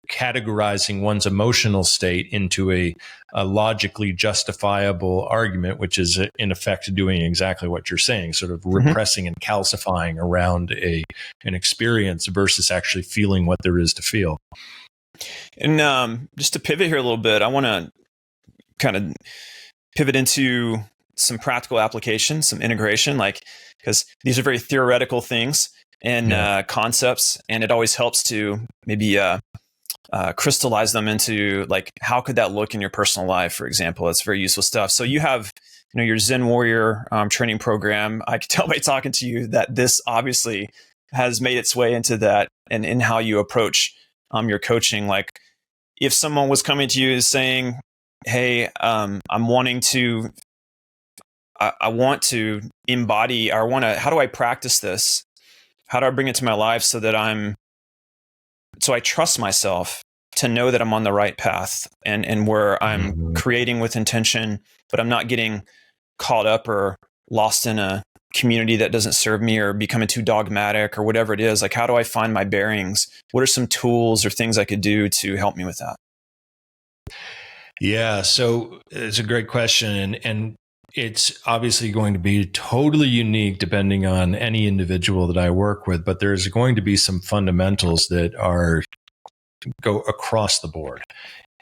categorizing one's emotional state into a logically justifiable argument, which is in effect doing exactly what you're saying, sort of repressing and calcifying around an experience versus actually feeling what there is to feel. And just to pivot here a little bit, I want to kind of pivot into some practical applications, some integration, because these are very theoretical things and concepts, and it always helps to maybe crystallize them into like, how could that look in your personal life, for example. It's very useful stuff. So you have your Zen Warrior training program. I can tell by talking to you that this obviously has made its way into that and in how you approach your coaching. Like if someone was coming to you saying, hey, I want to embody, how do I practice this? How do I bring it to my life so that I trust myself to know that I'm on the right path and where I'm creating with intention, but I'm not getting caught up or lost in a community that doesn't serve me or becoming too dogmatic or whatever it is. Like, how do I find my bearings? What are some tools or things I could do to help me with that? Yeah, so it's a great question. And it's obviously going to be totally unique depending on any individual that I work with, but there's going to be some fundamentals that go across the board.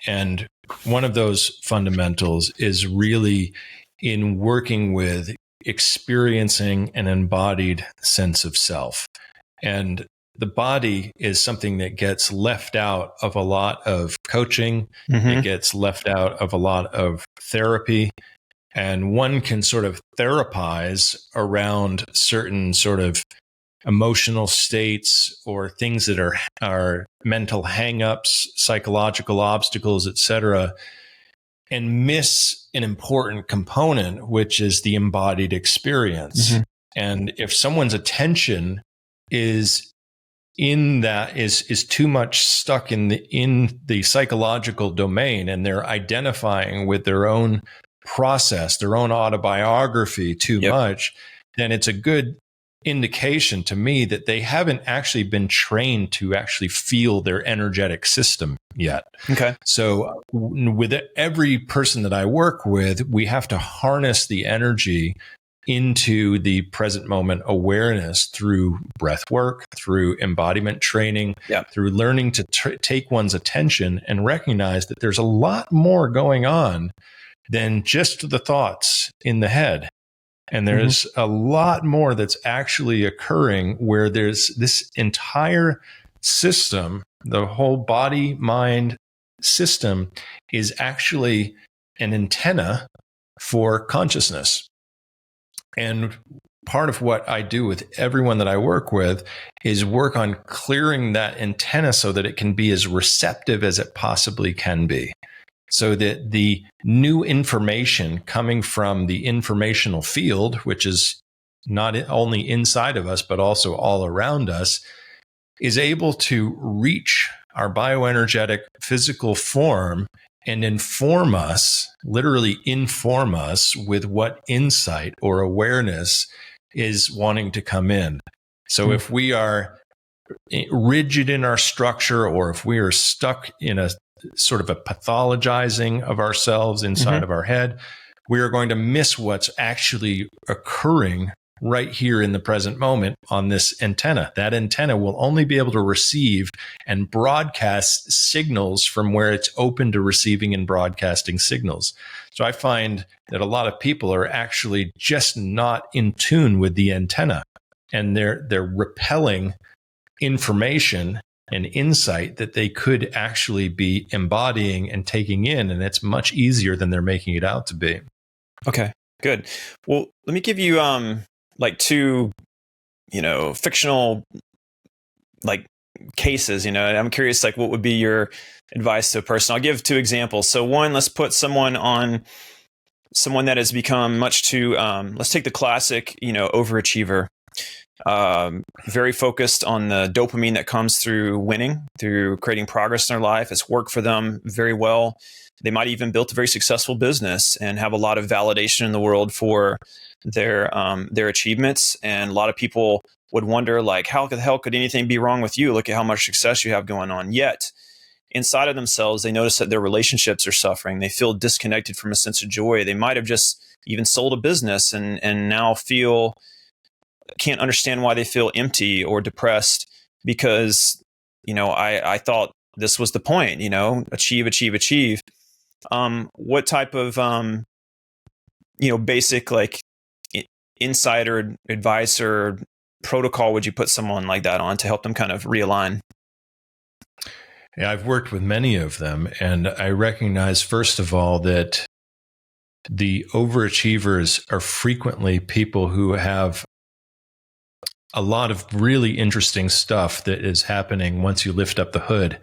And one of those fundamentals is really in working with experiencing an embodied sense of self. And the body is something that gets left out of a lot of coaching. It gets left out of a lot of therapy. And one can sort of therapize around certain sort of emotional states or things that are mental hangups, psychological obstacles, etc., and miss an important component, which is the embodied experience. And if someone's attention is in that is too much stuck in the psychological domain, and they're identifying with their own process, their own autobiography too much, then it's a good indication to me that they haven't actually been trained to actually feel their energetic system yet. Okay. So with every person that I work with, we have to harness the energy into the present moment awareness through breath work, through embodiment training, through learning to take one's attention and recognize that there's a lot more going on than just the thoughts in the head. And there's a lot more that's actually occurring where there's this entire system, the whole body mind system is actually an antenna for consciousness. And part of what I do with everyone that I work with is work on clearing that antenna so that it can be as receptive as it possibly can be. So that the new information coming from the informational field, which is not only inside of us, but also all around us, is able to reach our bioenergetic physical form and inform us, literally inform us with what insight or awareness is wanting to come in. So if we are rigid in our structure, or if we are stuck in a sort of a pathologizing of ourselves inside of our head, we are going to miss what's actually occurring right here in the present moment on this antenna. That antenna will only be able to receive and broadcast signals from where it's open to receiving and broadcasting signals. So I find that a lot of people are actually just not in tune with the antenna, and they're repelling information and insight that they could actually be embodying and taking in, and it's much easier than they're making it out to be. Okay, good. Well, let me give you like two, fictional like cases. I'm curious, like, what would be your advice to a person? I'll give two examples. So one, let's put someone that has become much too. Let's take the classic, overachiever. Very focused on the dopamine that comes through winning, through creating progress in their life. It's worked for them very well. They might even built a very successful business and have a lot of validation in the world for their achievements. And a lot of people would wonder, like, how the hell could anything be wrong with you? Look at how much success you have going on. Yet inside of themselves, they notice that their relationships are suffering. They feel disconnected from a sense of joy. They might have just even sold a business and now can't understand why they feel empty or depressed, because, I thought this was the point, achieve. What type of, basic, like, insider advice or protocol would you put someone like that on to help them kind of realign? Yeah, I've worked with many of them, and I recognize, first of all, that the overachievers are frequently people who have a lot of really interesting stuff that is happening once you lift up the hood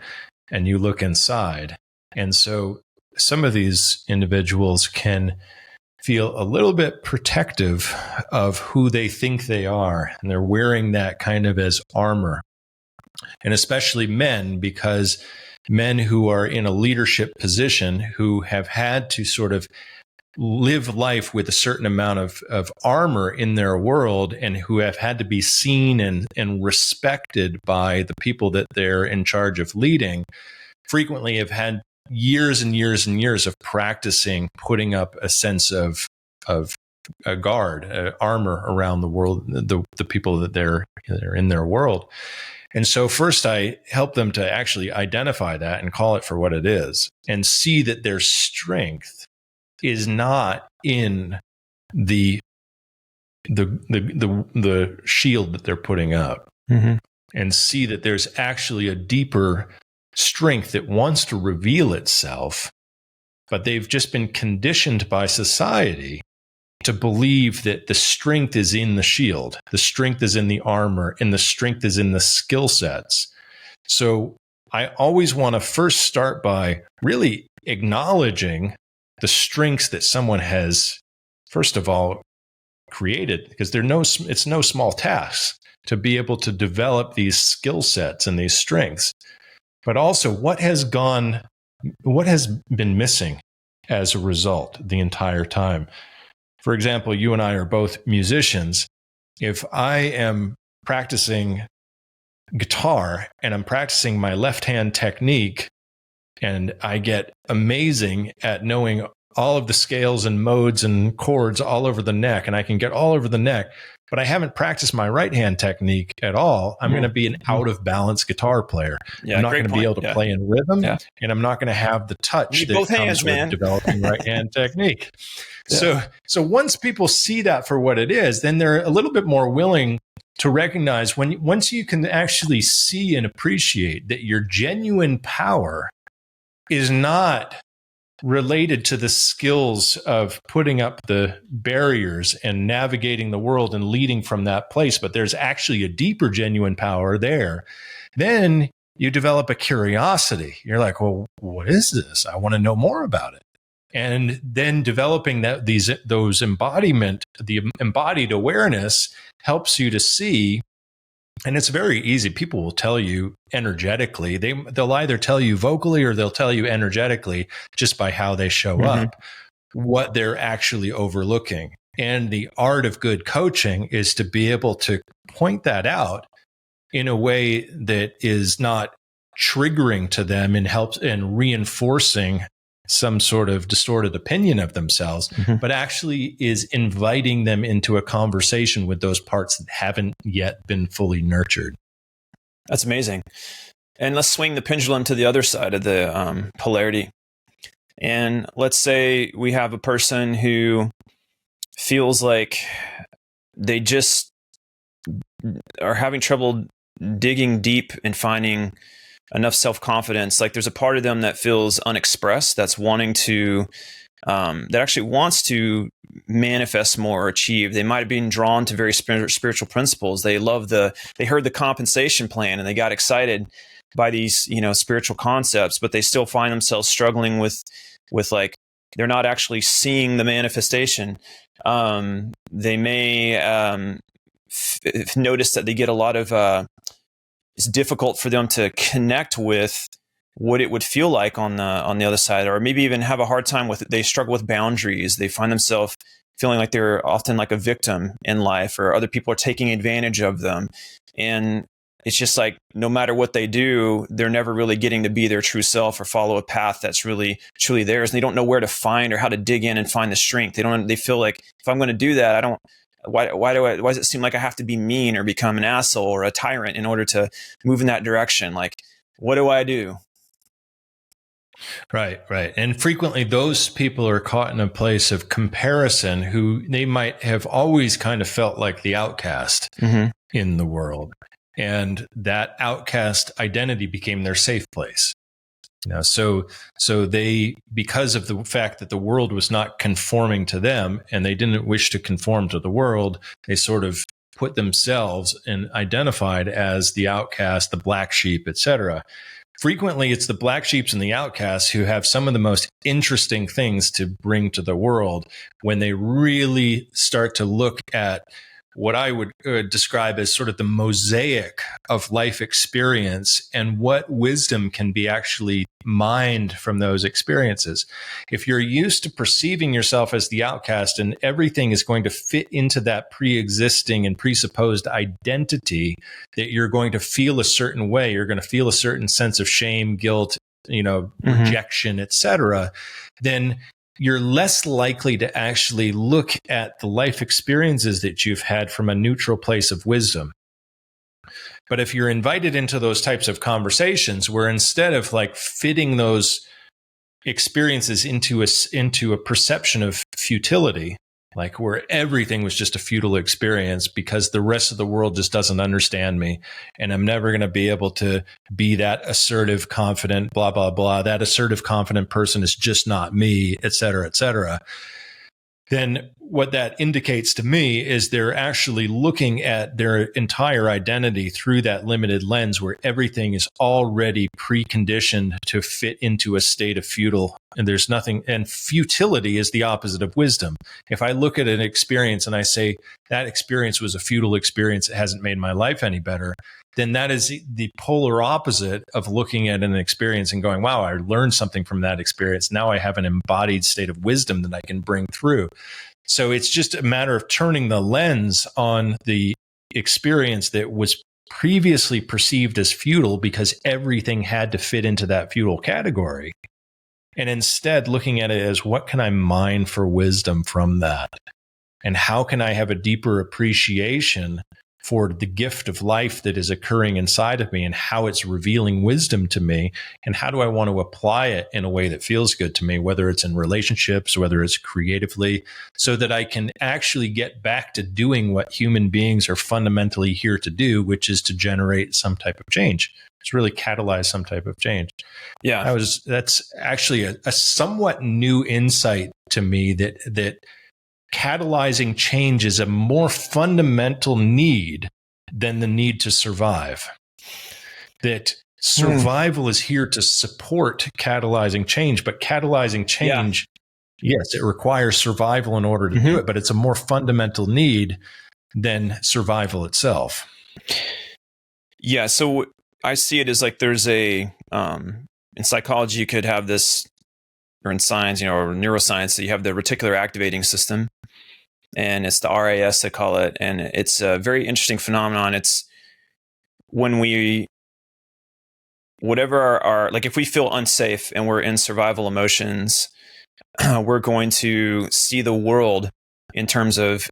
and you look inside. And so some of these individuals can feel a little bit protective of who they think they are. And they're wearing that kind of as armor. And especially men, because men who are in a leadership position, who have had to sort of live life with a certain amount of armor in their world, and who have had to be seen and respected by the people that they're in charge of leading, frequently have had years and years and years of practicing putting up a sense of a guard, armor around the world, the people that they're in their world. And so first I help them to actually identify that and call it for what it is, and see that their strength is not in the shield that they're putting up, and see that there's actually a deeper strength that wants to reveal itself, but they've just been conditioned by society to believe that the strength is in the shield, the strength is in the armor, and the strength is in the skill sets. So I always want to first start by really acknowledging the strengths that someone has, first of all, created, because it's no small task to be able to develop these skill sets and these strengths, but also what has been missing as a result the entire time. For example, you and I are both musicians. If I am practicing guitar and I'm practicing my left hand technique, and I get amazing at knowing all of the scales and modes and chords all over the neck, and I can get all over the neck, but I haven't practiced my right hand technique at all, I'm going to be an out of balance guitar player. I'm not going to be able to play in rhythm, and I'm not going to have the touch that comes with developing right hand technique. So once people see that for what it is, then they're a little bit more willing to recognize once you can actually see and appreciate that your genuine power is not related to the skills of putting up the barriers and navigating the world and leading from that place, but there's actually a deeper genuine power there, then you develop a curiosity. You're like, well, what is this? I want to know more about it. And then developing those embodiment, the embodied awareness helps you to see. And it's very easy. People will tell you energetically. They'll either tell you vocally or they'll tell you energetically, just by how they show up, what they're actually overlooking. And the art of good coaching is to be able to point that out in a way that is not triggering to them and helps and reinforcing some sort of distorted opinion of themselves, but actually is inviting them into a conversation with those parts that haven't yet been fully nurtured. That's amazing. And let's swing the pendulum to the other side of the polarity. And let's say we have a person who feels like they just are having trouble digging deep and finding enough self-confidence. Like there's a part of them that feels unexpressed, that's wanting to, that actually wants to manifest more or achieve. They might have been drawn to very spiritual principles. They heard the compensation plan and they got excited by these, spiritual concepts, but they still find themselves struggling with like, they're not actually seeing the manifestation. They may notice that they get a lot of, it's difficult for them to connect with what it would feel like on the other side, or maybe even have a hard time with it. They struggle with boundaries. They find themselves feeling like they're often like a victim in life, or other people are taking advantage of them. And it's just like, no matter what they do, they're never really getting to be their true self or follow a path that's really truly theirs. And they don't know where to find or how to dig in and find the strength. They feel like, if I'm going to do that, why does it seem like I have to be mean or become an asshole or a tyrant in order to move in that direction? Like, what do I do? Right. And frequently those people are caught in a place of comparison, who they might have always kind of felt like the outcast in the world. And that outcast identity became their safe place. So they, because of the fact that the world was not conforming to them and they didn't wish to conform to the world, they sort of put themselves and identified as the outcast, the black sheep, etc. Frequently, it's the black sheeps and the outcasts who have some of the most interesting things to bring to the world when they really start to look at what I would describe as sort of the mosaic of life experience and what wisdom can be actually mined from those experiences. If you're used to perceiving yourself as the outcast and everything is going to fit into that pre-existing and presupposed identity, that you're going to feel a certain way, you're going to feel a certain sense of shame, guilt, rejection, etc., then you're less likely to actually look at the life experiences that you've had from a neutral place of wisdom. But if you're invited into those types of conversations where instead of like fitting those experiences into a perception of futility, like where everything was just a futile experience because the rest of the world just doesn't understand me. And I'm never going to be able to be that assertive, confident, blah, blah, blah. That assertive, confident person is just not me, et cetera, et cetera. Then what that indicates to me is they're actually looking at their entire identity through that limited lens where everything is already preconditioned to fit into a state of futile. And there's nothing, and futility is the opposite of wisdom. If I look at an experience and I say that experience was a futile experience, it hasn't made my life any better, then that is the polar opposite of looking at an experience and going, wow, I learned something from that experience. Now I have an embodied state of wisdom that I can bring through. So it's just a matter of turning the lens on the experience that was previously perceived as futile because everything had to fit into that futile category. And instead looking at it as what can I mine for wisdom from that? And how can I have a deeper appreciation for the gift of life that is occurring inside of me and how it's revealing wisdom to me? And how do I want to apply it in a way that feels good to me, whether it's in relationships, whether it's creatively, so that I can actually get back to doing what human beings are fundamentally here to do, which is to generate some type of change. It's really catalyze some type of change. Yeah. That's actually a somewhat new insight to me that catalyzing change is a more fundamental need than the need to survive. That survival is here to support catalyzing change, but catalyzing change, yes, it requires survival in order to do it, but it's a more fundamental need than survival itself. Yeah. So I see it as like there's in psychology, you could have this, or in science, or neuroscience, that you have the reticular activating system. And it's the RAS, they call it. And it's a very interesting phenomenon. It's when whatever like if we feel unsafe and we're in survival emotions, we're going to see the world in terms of,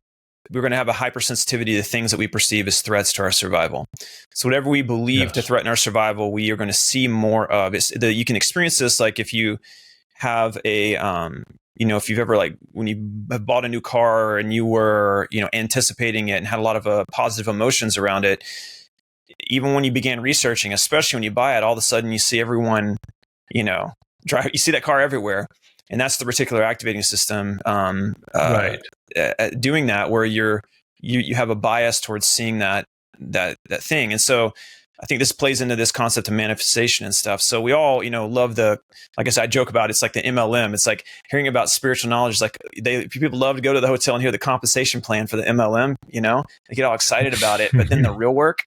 we're going to have a hypersensitivity to things that we perceive as threats to our survival. So whatever we believe to threaten our survival, we are going to see more of. You can experience this like if you have if you've ever, like when you have bought a new car and you were, anticipating it and had a lot of positive emotions around it, even when you began researching, especially when you buy it, all of a sudden you see everyone, drive, you see that car everywhere. And that's the reticular activating system Right. Doing that, where you have a bias towards seeing that thing. And so I think this plays into this concept of manifestation and stuff. So we all, love like I said, I joke about it's like the MLM. It's like hearing about spiritual knowledge. Like people love to go to the hotel and hear the compensation plan for the MLM. They get all excited about it, but then the real work,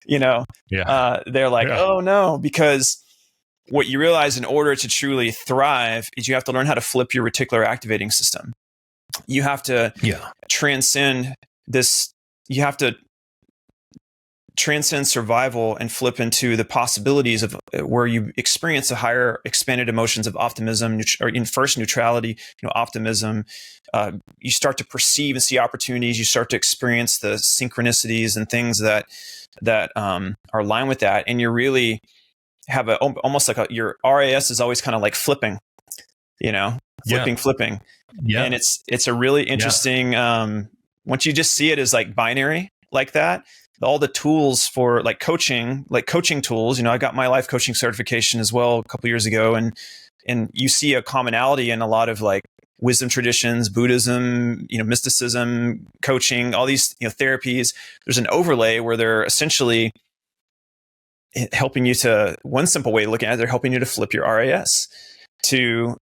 they're like, oh no, because what you realize in order to truly thrive is you have to learn how to flip your reticular activating system. You have to transcend this. You have to transcend survival and flip into the possibilities of where you experience the higher expanded emotions of optimism, or in first neutrality, optimism. You start to perceive and see opportunities. You start to experience the synchronicities and things that are aligned with that. And you really have almost like your RAS is always kind of like flipping, flipping. Yeah. And it's a really interesting, once you just see it as like binary like that, all the tools for like coaching tools, I got my life coaching certification as well a couple years ago. And you see a commonality in a lot of like wisdom traditions, Buddhism, mysticism, coaching, all these, therapies. There's an overlay where they're essentially helping you to, one simple way of looking at it, they're helping you to flip your RAS, to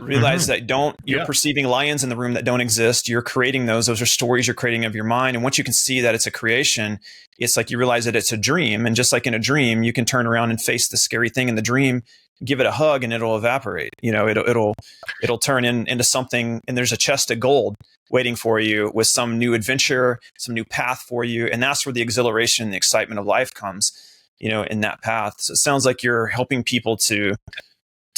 realize that you're perceiving lions in the room that don't exist. You're creating those are stories you're creating of your mind. And once you can see that it's a creation, it's like you realize that it's a dream. And just like in a dream, you can turn around and face the scary thing in the dream, give it a hug, and it'll evaporate. It'll turn into something, and there's a chest of gold waiting for you with some new adventure, some new path for you. And that's where the exhilaration and the excitement of life comes, in that path. So it sounds like you're helping people to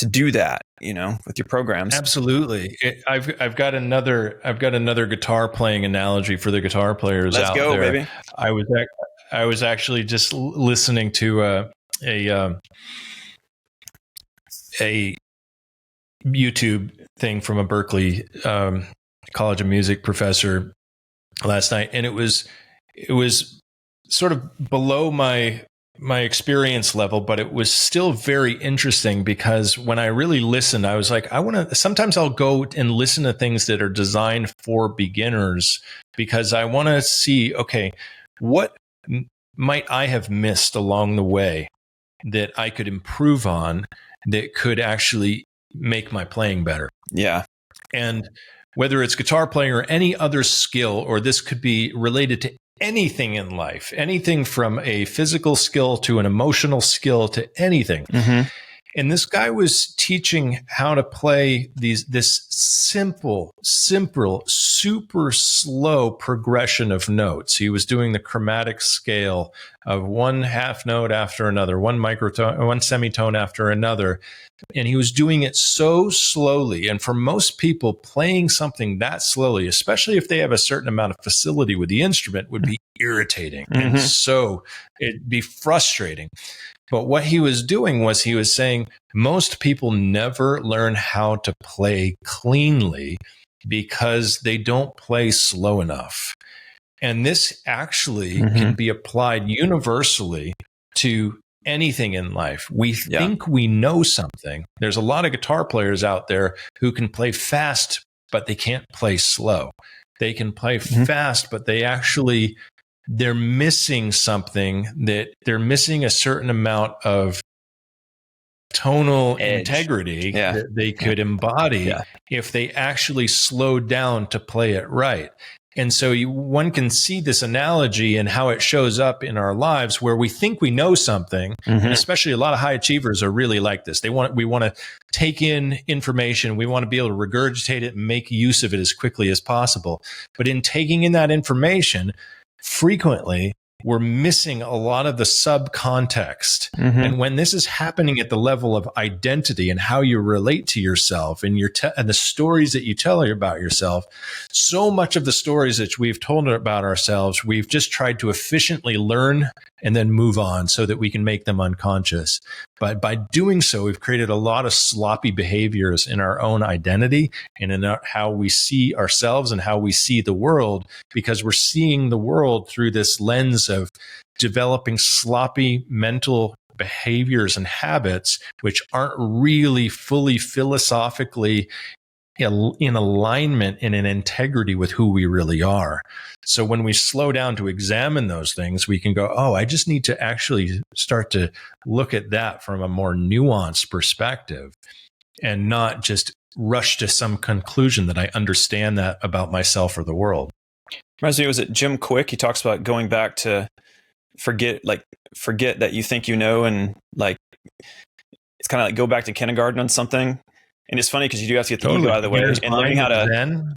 do that, with your programs. Absolutely. I've got another guitar playing analogy for the guitar players out there. Let's go, baby. I was actually just listening to a YouTube thing from a Berkeley College of Music professor last night, and it was sort of below my experience level, but it was still very interesting because when I really listened, I was like, sometimes I'll go and listen to things that are designed for beginners because I want to see, okay, what might I have missed along the way that I could improve on that could actually make my playing better. Yeah. And whether it's guitar playing or any other skill, or this could be related to anything in life, anything from a physical skill to an emotional skill to anything. Mm-hmm. And this guy was teaching how to play this simple, super slow progression of notes. He was doing the chromatic scale of one half note after another, one microtone, one semitone after another. And he was doing it so slowly. And for most people, playing something that slowly, especially if they have a certain amount of facility with the instrument, would be irritating. Mm-hmm. And so it'd be frustrating. But what he was doing was he was saying most people never learn how to play cleanly because they don't play slow enough. And this actually can be applied universally to anything in life. We think we know something. There's a lot of guitar players out there who can play fast, but they can't play slow. They can play fast, but they're missing something, that they're missing a certain amount of tonal integrity that they could embody if they actually slowed down to play it right. And so one can see this analogy and how it shows up in our lives where we think we know something, and especially a lot of high achievers are really like this. We want to take in information. We want to be able to regurgitate it and make use of it as quickly as possible. But in taking in that information, frequently, we're missing a lot of the subcontext. And when this is happening at the level of identity and how you relate to yourself and and the stories that you tell about yourself, so much of the stories that we've told about ourselves, we've just tried to efficiently learn and then move on so that we can make them unconscious. But by doing so, we've created a lot of sloppy behaviors in our own identity and in how we see ourselves and how we see the world, because we're seeing the world through this lens of developing sloppy mental behaviors and habits, which aren't really fully philosophically in alignment and in integrity with who we really are. So when we slow down to examine those things, we can go, oh, I just need to actually start to look at that from a more nuanced perspective and not just rush to some conclusion that I understand that about myself or the world. Reminds me, was it Jim Quick? He talks about going back to forget that you think you know, and like it's kind of like go back to kindergarten on something. And it's funny because you do have to get the ego out of the way and learning how to Zen.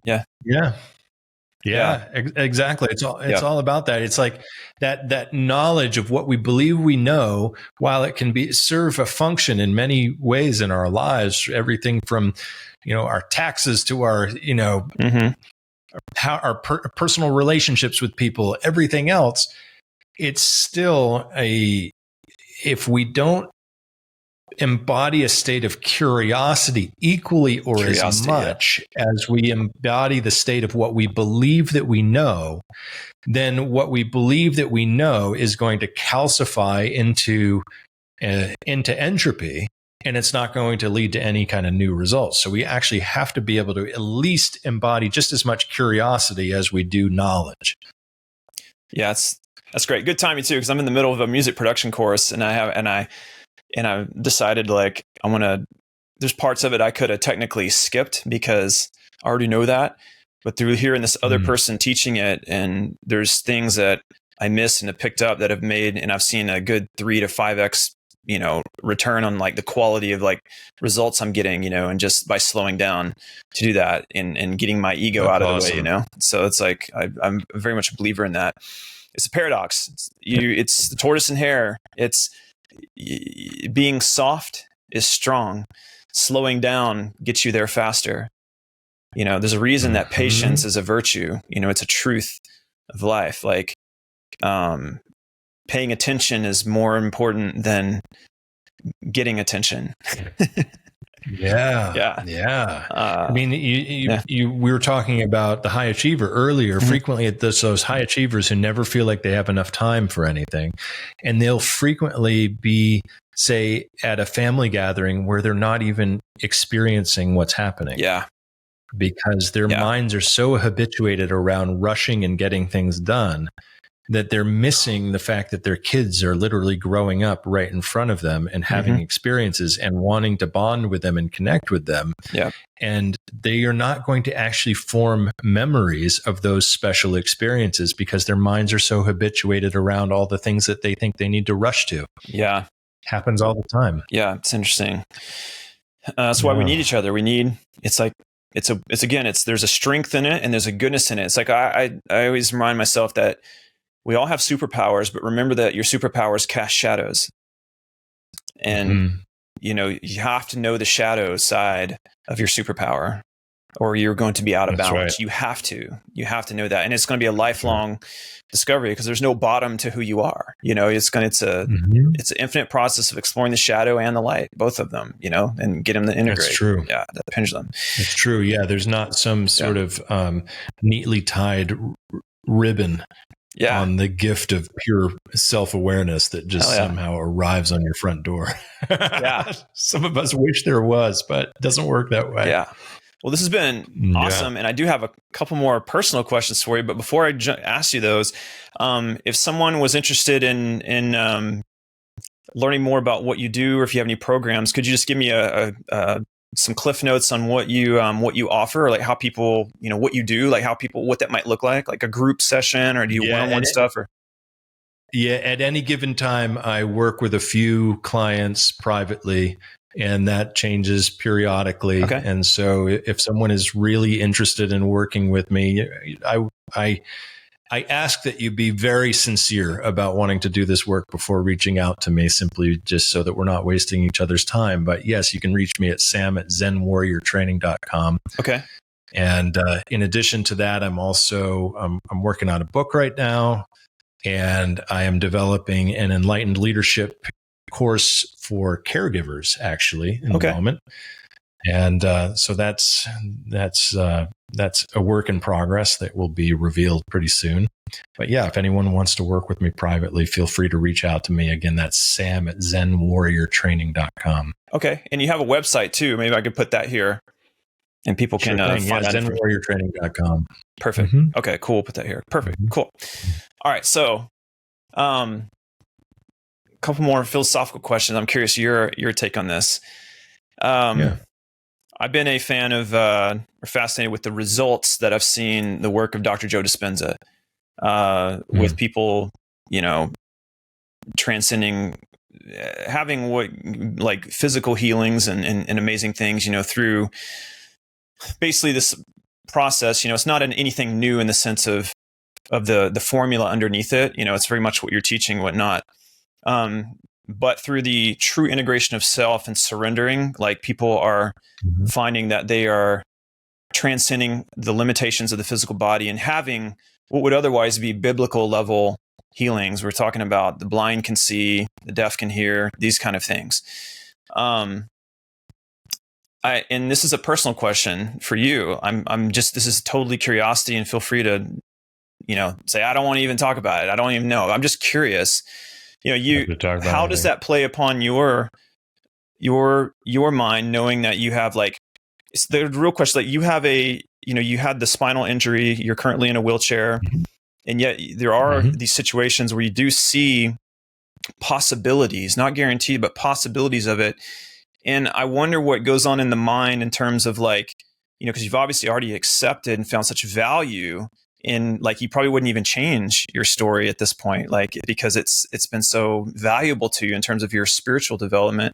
Exactly. It's all about that. It's like that knowledge of what we believe we know, while it can serve a function in many ways in our lives, everything from, our taxes to our, how our personal relationships with people, everything else. It's still if we don't embody a state of curiosity equally or as much as we embody the state of what we believe that we know, then what we believe that we know is going to calcify into entropy, and it's not going to lead to any kind of new results. So we actually have to be able to at least embody just as much curiosity as we do knowledge. Yeah, that's great. Good timing too, because I'm in the middle of a music production course, and I decided there's parts of it I could have technically skipped because I already know that, but through hearing this other person teaching it, and there's things that I missed and have picked up that have made, and I've seen a good 3 to 5x, return on like the quality of like results I'm getting, and just by slowing down to do that and getting my ego out of the way, So it's like, I'm very much a believer in that. It's a paradox. It's the tortoise and hare. It's being soft is strong. Slowing down gets you there faster. There's a reason that patience is a virtue. It's a truth of life. Like, paying attention is more important than getting attention. Yeah. Yeah. Yeah. Uh, I mean, we were talking about the high achiever earlier. Mhm. Frequently, those high achievers who never feel like they have enough time for anything, and they'll frequently be, say, at a family gathering where they're not even experiencing what's happening. Yeah. Because their minds are so habituated around rushing and getting things done that they're missing the fact that their kids are literally growing up right in front of them and having experiences and wanting to bond with them and connect with them. Yeah. And they are not going to actually form memories of those special experiences because their minds are so habituated around all the things that they think they need to rush to. Yeah. Happens all the time. Yeah. It's interesting. That's why we need each other. There's a strength in it and there's a goodness in it. It's like, I always remind myself that we all have superpowers, but remember that your superpowers cast shadows. And, you have to know the shadow side of your superpower or you're going to be out of balance. Right. You have to know that. And it's going to be a lifelong discovery because there's no bottom to who you are. It's an infinite process of exploring the shadow and the light, both of them, and get them to integrate. That's true. Yeah. That pendulum. It's true. Yeah. There's not some sort of neatly tied ribbon on the gift of pure self-awareness that just somehow arrives on your front door. Some of us wish there was, but it doesn't work that way. Yeah. Well, this has been awesome. And I do have a couple more personal questions for you. But before I ask you those, if someone was interested in learning more about what you do, or if you have any programs, could you just give me some cliff notes on what you offer, or like how people, what you do, like what that might look like a group session, or do you one-on-one stuff? Or at any given time, I work with a few clients privately, and that changes periodically. Okay. And so if someone is really interested in working with me, I ask that you be very sincere about wanting to do this work before reaching out to me, simply just so that we're not wasting each other's time. But yes, you can reach me at sam@zenwarriortraining.com. Okay. And in addition to that, I'm also I'm working on a book right now, and I am developing an enlightened leadership course for caregivers, actually, in the moment. And so that's a work in progress that will be revealed pretty soon. But yeah, if anyone wants to work with me privately, feel free to reach out to me. Again, that's sam@zenwarriortraining.com. Okay. And you have a website too. Maybe I could put that here and people can find that. zenwarriortraining.com. Perfect. Okay, cool. Put that here. Perfect. Cool. All right. So, a couple more philosophical questions. I'm curious your take on this. I've been a fan of, or fascinated with the results that I've seen the work of Dr. Joe Dispenza with people, transcending, having like physical healings and amazing things, through basically this process. It's not anything new in the sense of the formula underneath it. It's very much what you're teaching, whatnot. But through the true integration of self and surrendering, like people are finding that they are transcending the limitations of the physical body and having what would otherwise be biblical level healings. We're talking about the blind can see, the deaf can hear, these kind of things. And this is a personal question for you. This is totally curiosity, and feel free to, say, I don't want to even talk about it. I don't even know. I'm just curious. How does that play upon your mind, knowing that you have the real question, you have you had the spinal injury, you're currently in a wheelchair, and yet there are these situations where you do see possibilities, not guaranteed, but possibilities of it. And I wonder what goes on in the mind in terms of because you've obviously already accepted and found such value in, you probably wouldn't even change your story at this point, because it's been so valuable to you in terms of your spiritual development.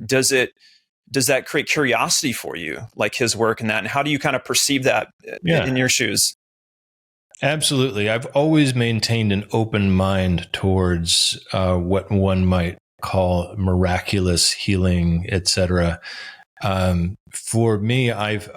Does that create curiosity for you, like his work and that? And how do you kind of perceive that in your shoes? Absolutely. I've always maintained an open mind towards what one might call miraculous healing, etc. For me, I've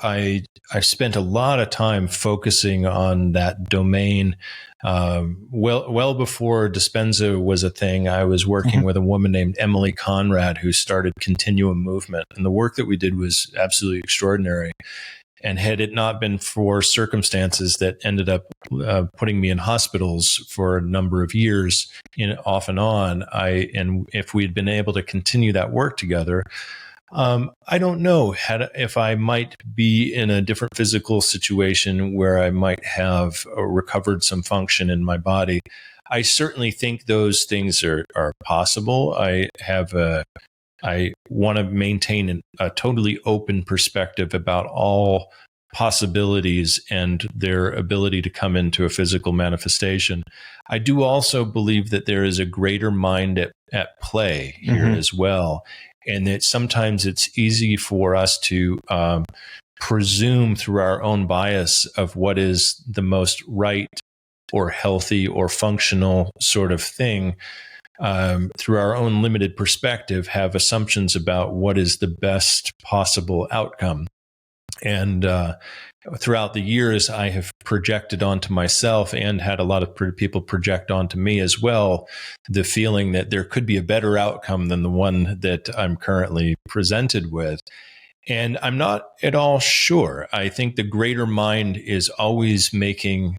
spent a lot of time focusing on that domain. Well before Dispenza was a thing, I was working with a woman named Emily Conrad who started Continuum Movement, and the work that we did was absolutely extraordinary. And had it not been for circumstances that ended up putting me in hospitals for a number of years, off and on, and if we had been able to continue that work together, I don't know if I might be in a different physical situation where I might have recovered some function in my body. I certainly think those things are possible. I want to maintain a totally open perspective about all possibilities and their ability to come into a physical manifestation. I do also believe that there is a greater mind at play here as well. And that sometimes it's easy for us to presume through our own bias of what is the most right or healthy or functional sort of thing, through our own limited perspective, have assumptions about what is the best possible outcome. And throughout the years, I have projected onto myself and had a lot of people project onto me as well, the feeling that there could be a better outcome than the one that I'm currently presented with. And I'm not at all sure. I think the greater mind is always making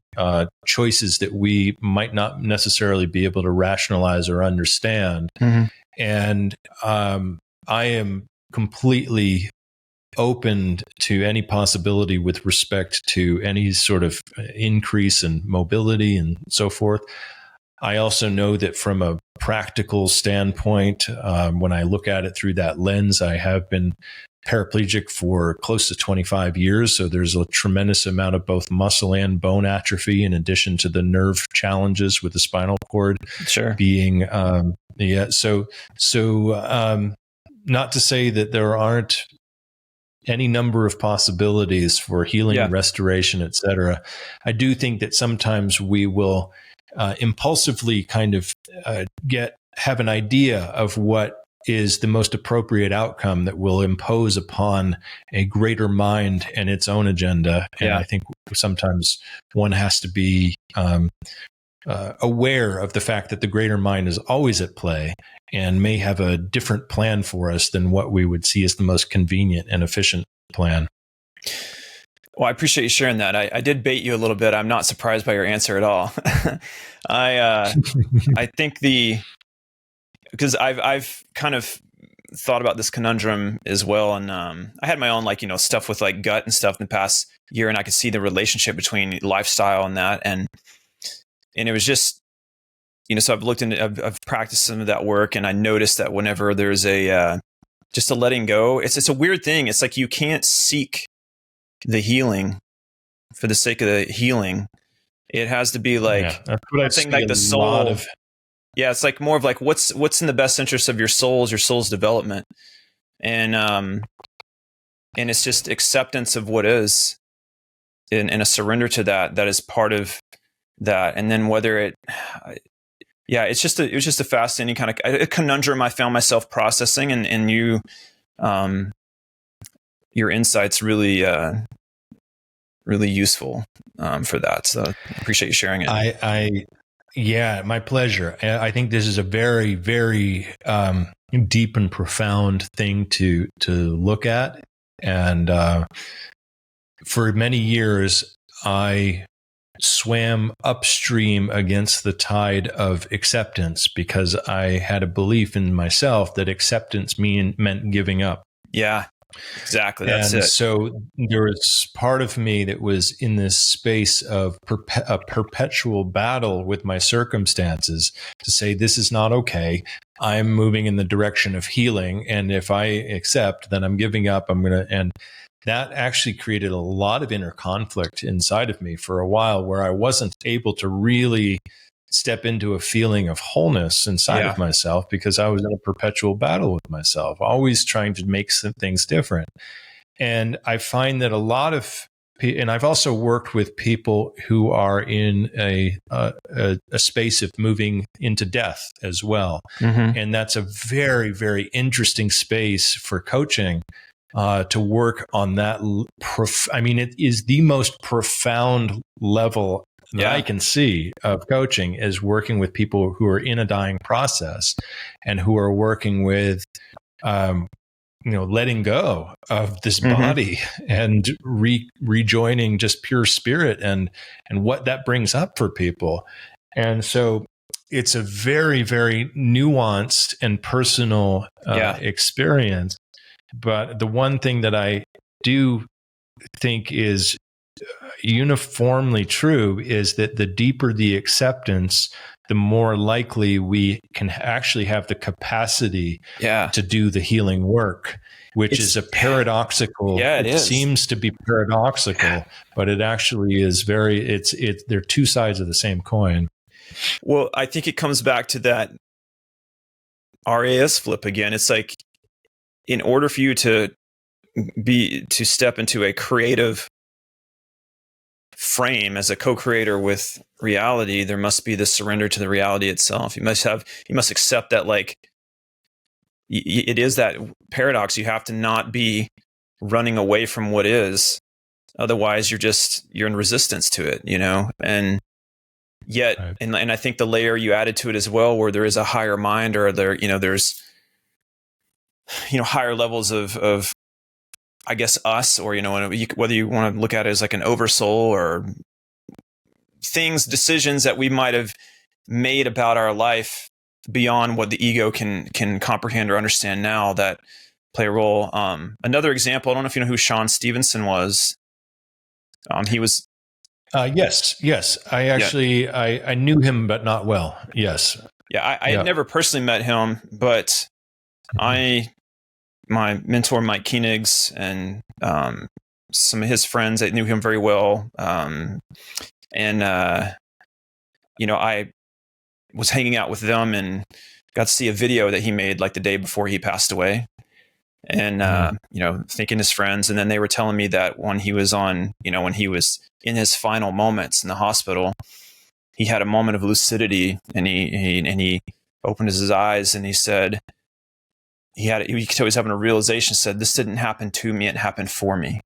choices that we might not necessarily be able to rationalize or understand. And I am completely open to any possibility with respect to any sort of increase in mobility and so forth. I also know that from a practical standpoint, when I look at it through that lens, I have been paraplegic for close to 25 years. So there's a tremendous amount of both muscle and bone atrophy, in addition to the nerve challenges with the spinal cord being, not to say that there aren't any number of possibilities for healing, restoration, et cetera. I do think that sometimes we will impulsively kind of have an idea of what is the most appropriate outcome that will impose upon a greater mind and its own agenda. And I think sometimes one has to be aware of the fact that the greater mind is always at play and may have a different plan for us than what we would see as the most convenient and efficient plan. Well, I appreciate you sharing that. I did bait you a little bit. I'm not surprised by your answer at all. I think because I've kind of thought about this conundrum as well, and I had my own stuff with gut and stuff in the past year, and I could see the relationship between lifestyle and that, and it was just so I've practiced some of that work, and I noticed that whenever there's just a letting go, it's a weird thing. It's like you can't seek the healing for the sake of the healing. It has to be that's what I think, like the soul. It's like more of what's in the best interest of your soul's development, and it's just acceptance of what is, and a surrender to that is part of that. And then whether it was just a fascinating kind of a conundrum I found myself processing, and you, your insights really useful for that. So I appreciate you sharing it. My pleasure. I think this is a very, very deep and profound thing to look at. And for many years, I swam upstream against the tide of acceptance because I had a belief in myself that acceptance meant giving up. Yeah, exactly. That's it. So there was part of me that was in this space of a perpetual battle with my circumstances to say, this is not okay. I'm moving in the direction of healing. And if I accept, then I'm giving up. And that actually created a lot of inner conflict inside of me for a while, where I wasn't able to really step into a feeling of wholeness inside of myself, because I was in a perpetual battle with myself, always trying to make some things different. And I find that a lot of, and I've also worked with people who are in a space of moving into death as well. And that's a very, very interesting space for coaching, to work on that. It is the most profound level that I can see of coaching, is working with people who are in a dying process and who are working with, letting go of this body and rejoining just pure spirit and what that brings up for people. And so it's a very, very nuanced and personal experience. But the one thing that I do think is uniformly true is that the deeper the acceptance, the more likely we can actually have the capacity to do the healing work, which is a paradoxical. It seems to be paradoxical, but it actually is they're two sides of the same coin. Well, I think it comes back to that RAS flip again. It's like, in order for you to step into a creative frame as a co-creator with reality, there must be this surrender to the reality itself. You must accept that, like, it is that paradox. You have to not be running away from what is. Otherwise you're in resistance to it, and yet, right. and I think the layer you added to it as well, where there is a higher mind, or there's higher levels of I guess us, or whether you want to look at it as like an oversoul, or decisions that we might have made about our life beyond what the ego can comprehend or understand now, that play a role. Another example, I don't know if you know who Sean Stevenson was. He was. Yes. I actually, I knew him, but not well. Yes. Yeah. I had never personally met him, but my mentor, Mike Koenigs, and some of his friends, I knew him very well. I was hanging out with them and got to see a video that he made like the day before he passed away. And, thinking his friends. And then they were telling me that when he was when he was in his final moments in the hospital, he had a moment of lucidity, and he opened his eyes, and he said, he could tell he was having a realization, said, "This didn't happen to me, it happened for me."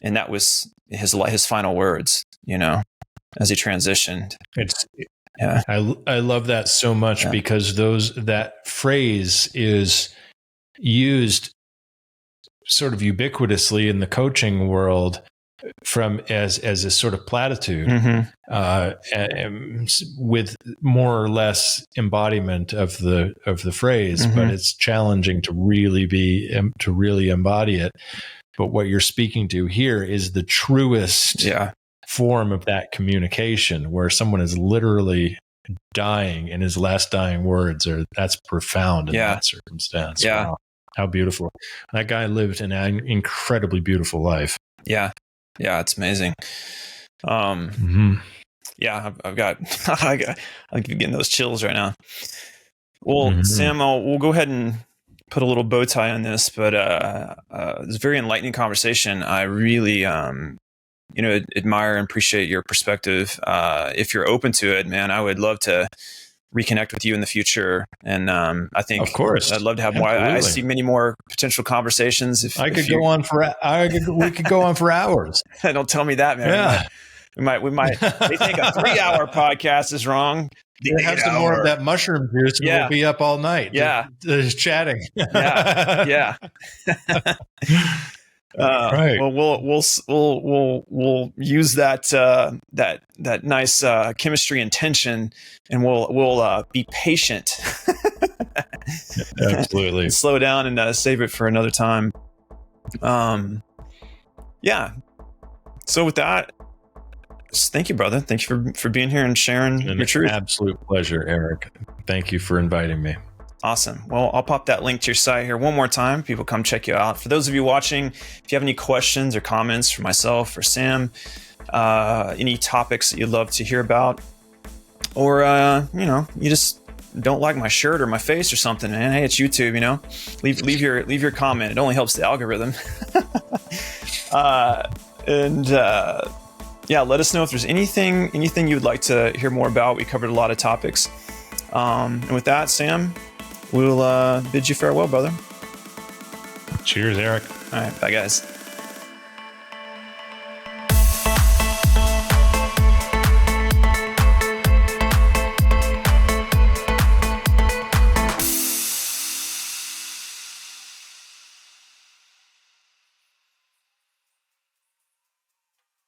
And that was his final words, as he transitioned. I love that so much, because that phrase is used sort of ubiquitously in the coaching world as a sort of platitude, with more or less embodiment of the phrase, but it's challenging to really embody it. But what you're speaking to here is the truest form of that communication, where someone is literally dying, and his last dying words that's profound in that circumstance. Yeah. Wow. How beautiful. That guy lived an incredibly beautiful life. Yeah. Yeah. It's amazing. I'm getting those chills right now. Well, Sam, we'll go ahead and put a little bow tie on this, but it's a very enlightening conversation. I really, admire and appreciate your perspective. If you're open to it, man, I would love to reconnect with you in the future. And I think, of course, I'd love to have more. I see many more potential conversations. We could go on for hours. Don't tell me that, man. Yeah. We might. They think a 3-hour podcast is wrong. Have some more of that mushroom juice, and we'll be up all night. Just chatting. Yeah. Right. Well, we'll use that nice chemistry and tension, and we'll be patient. Absolutely. Slow down and save it for another time. So with that, thank you, brother. Thank you for being here and sharing your truth. Absolute pleasure, Eric. Thank you for inviting me. Awesome. Well, I'll pop that link to your site here one more time. People come check you out. For those of you watching, if you have any questions or comments for myself or Sam, any topics that you'd love to hear about, or, you just don't like my shirt or my face or something, man. Hey, it's YouTube, leave your comment. It only helps the algorithm. Let us know if there's anything you'd like to hear more about. We covered a lot of topics. And with that, Sam, we'll bid you farewell, brother. Cheers, Eric. All right. Bye, guys.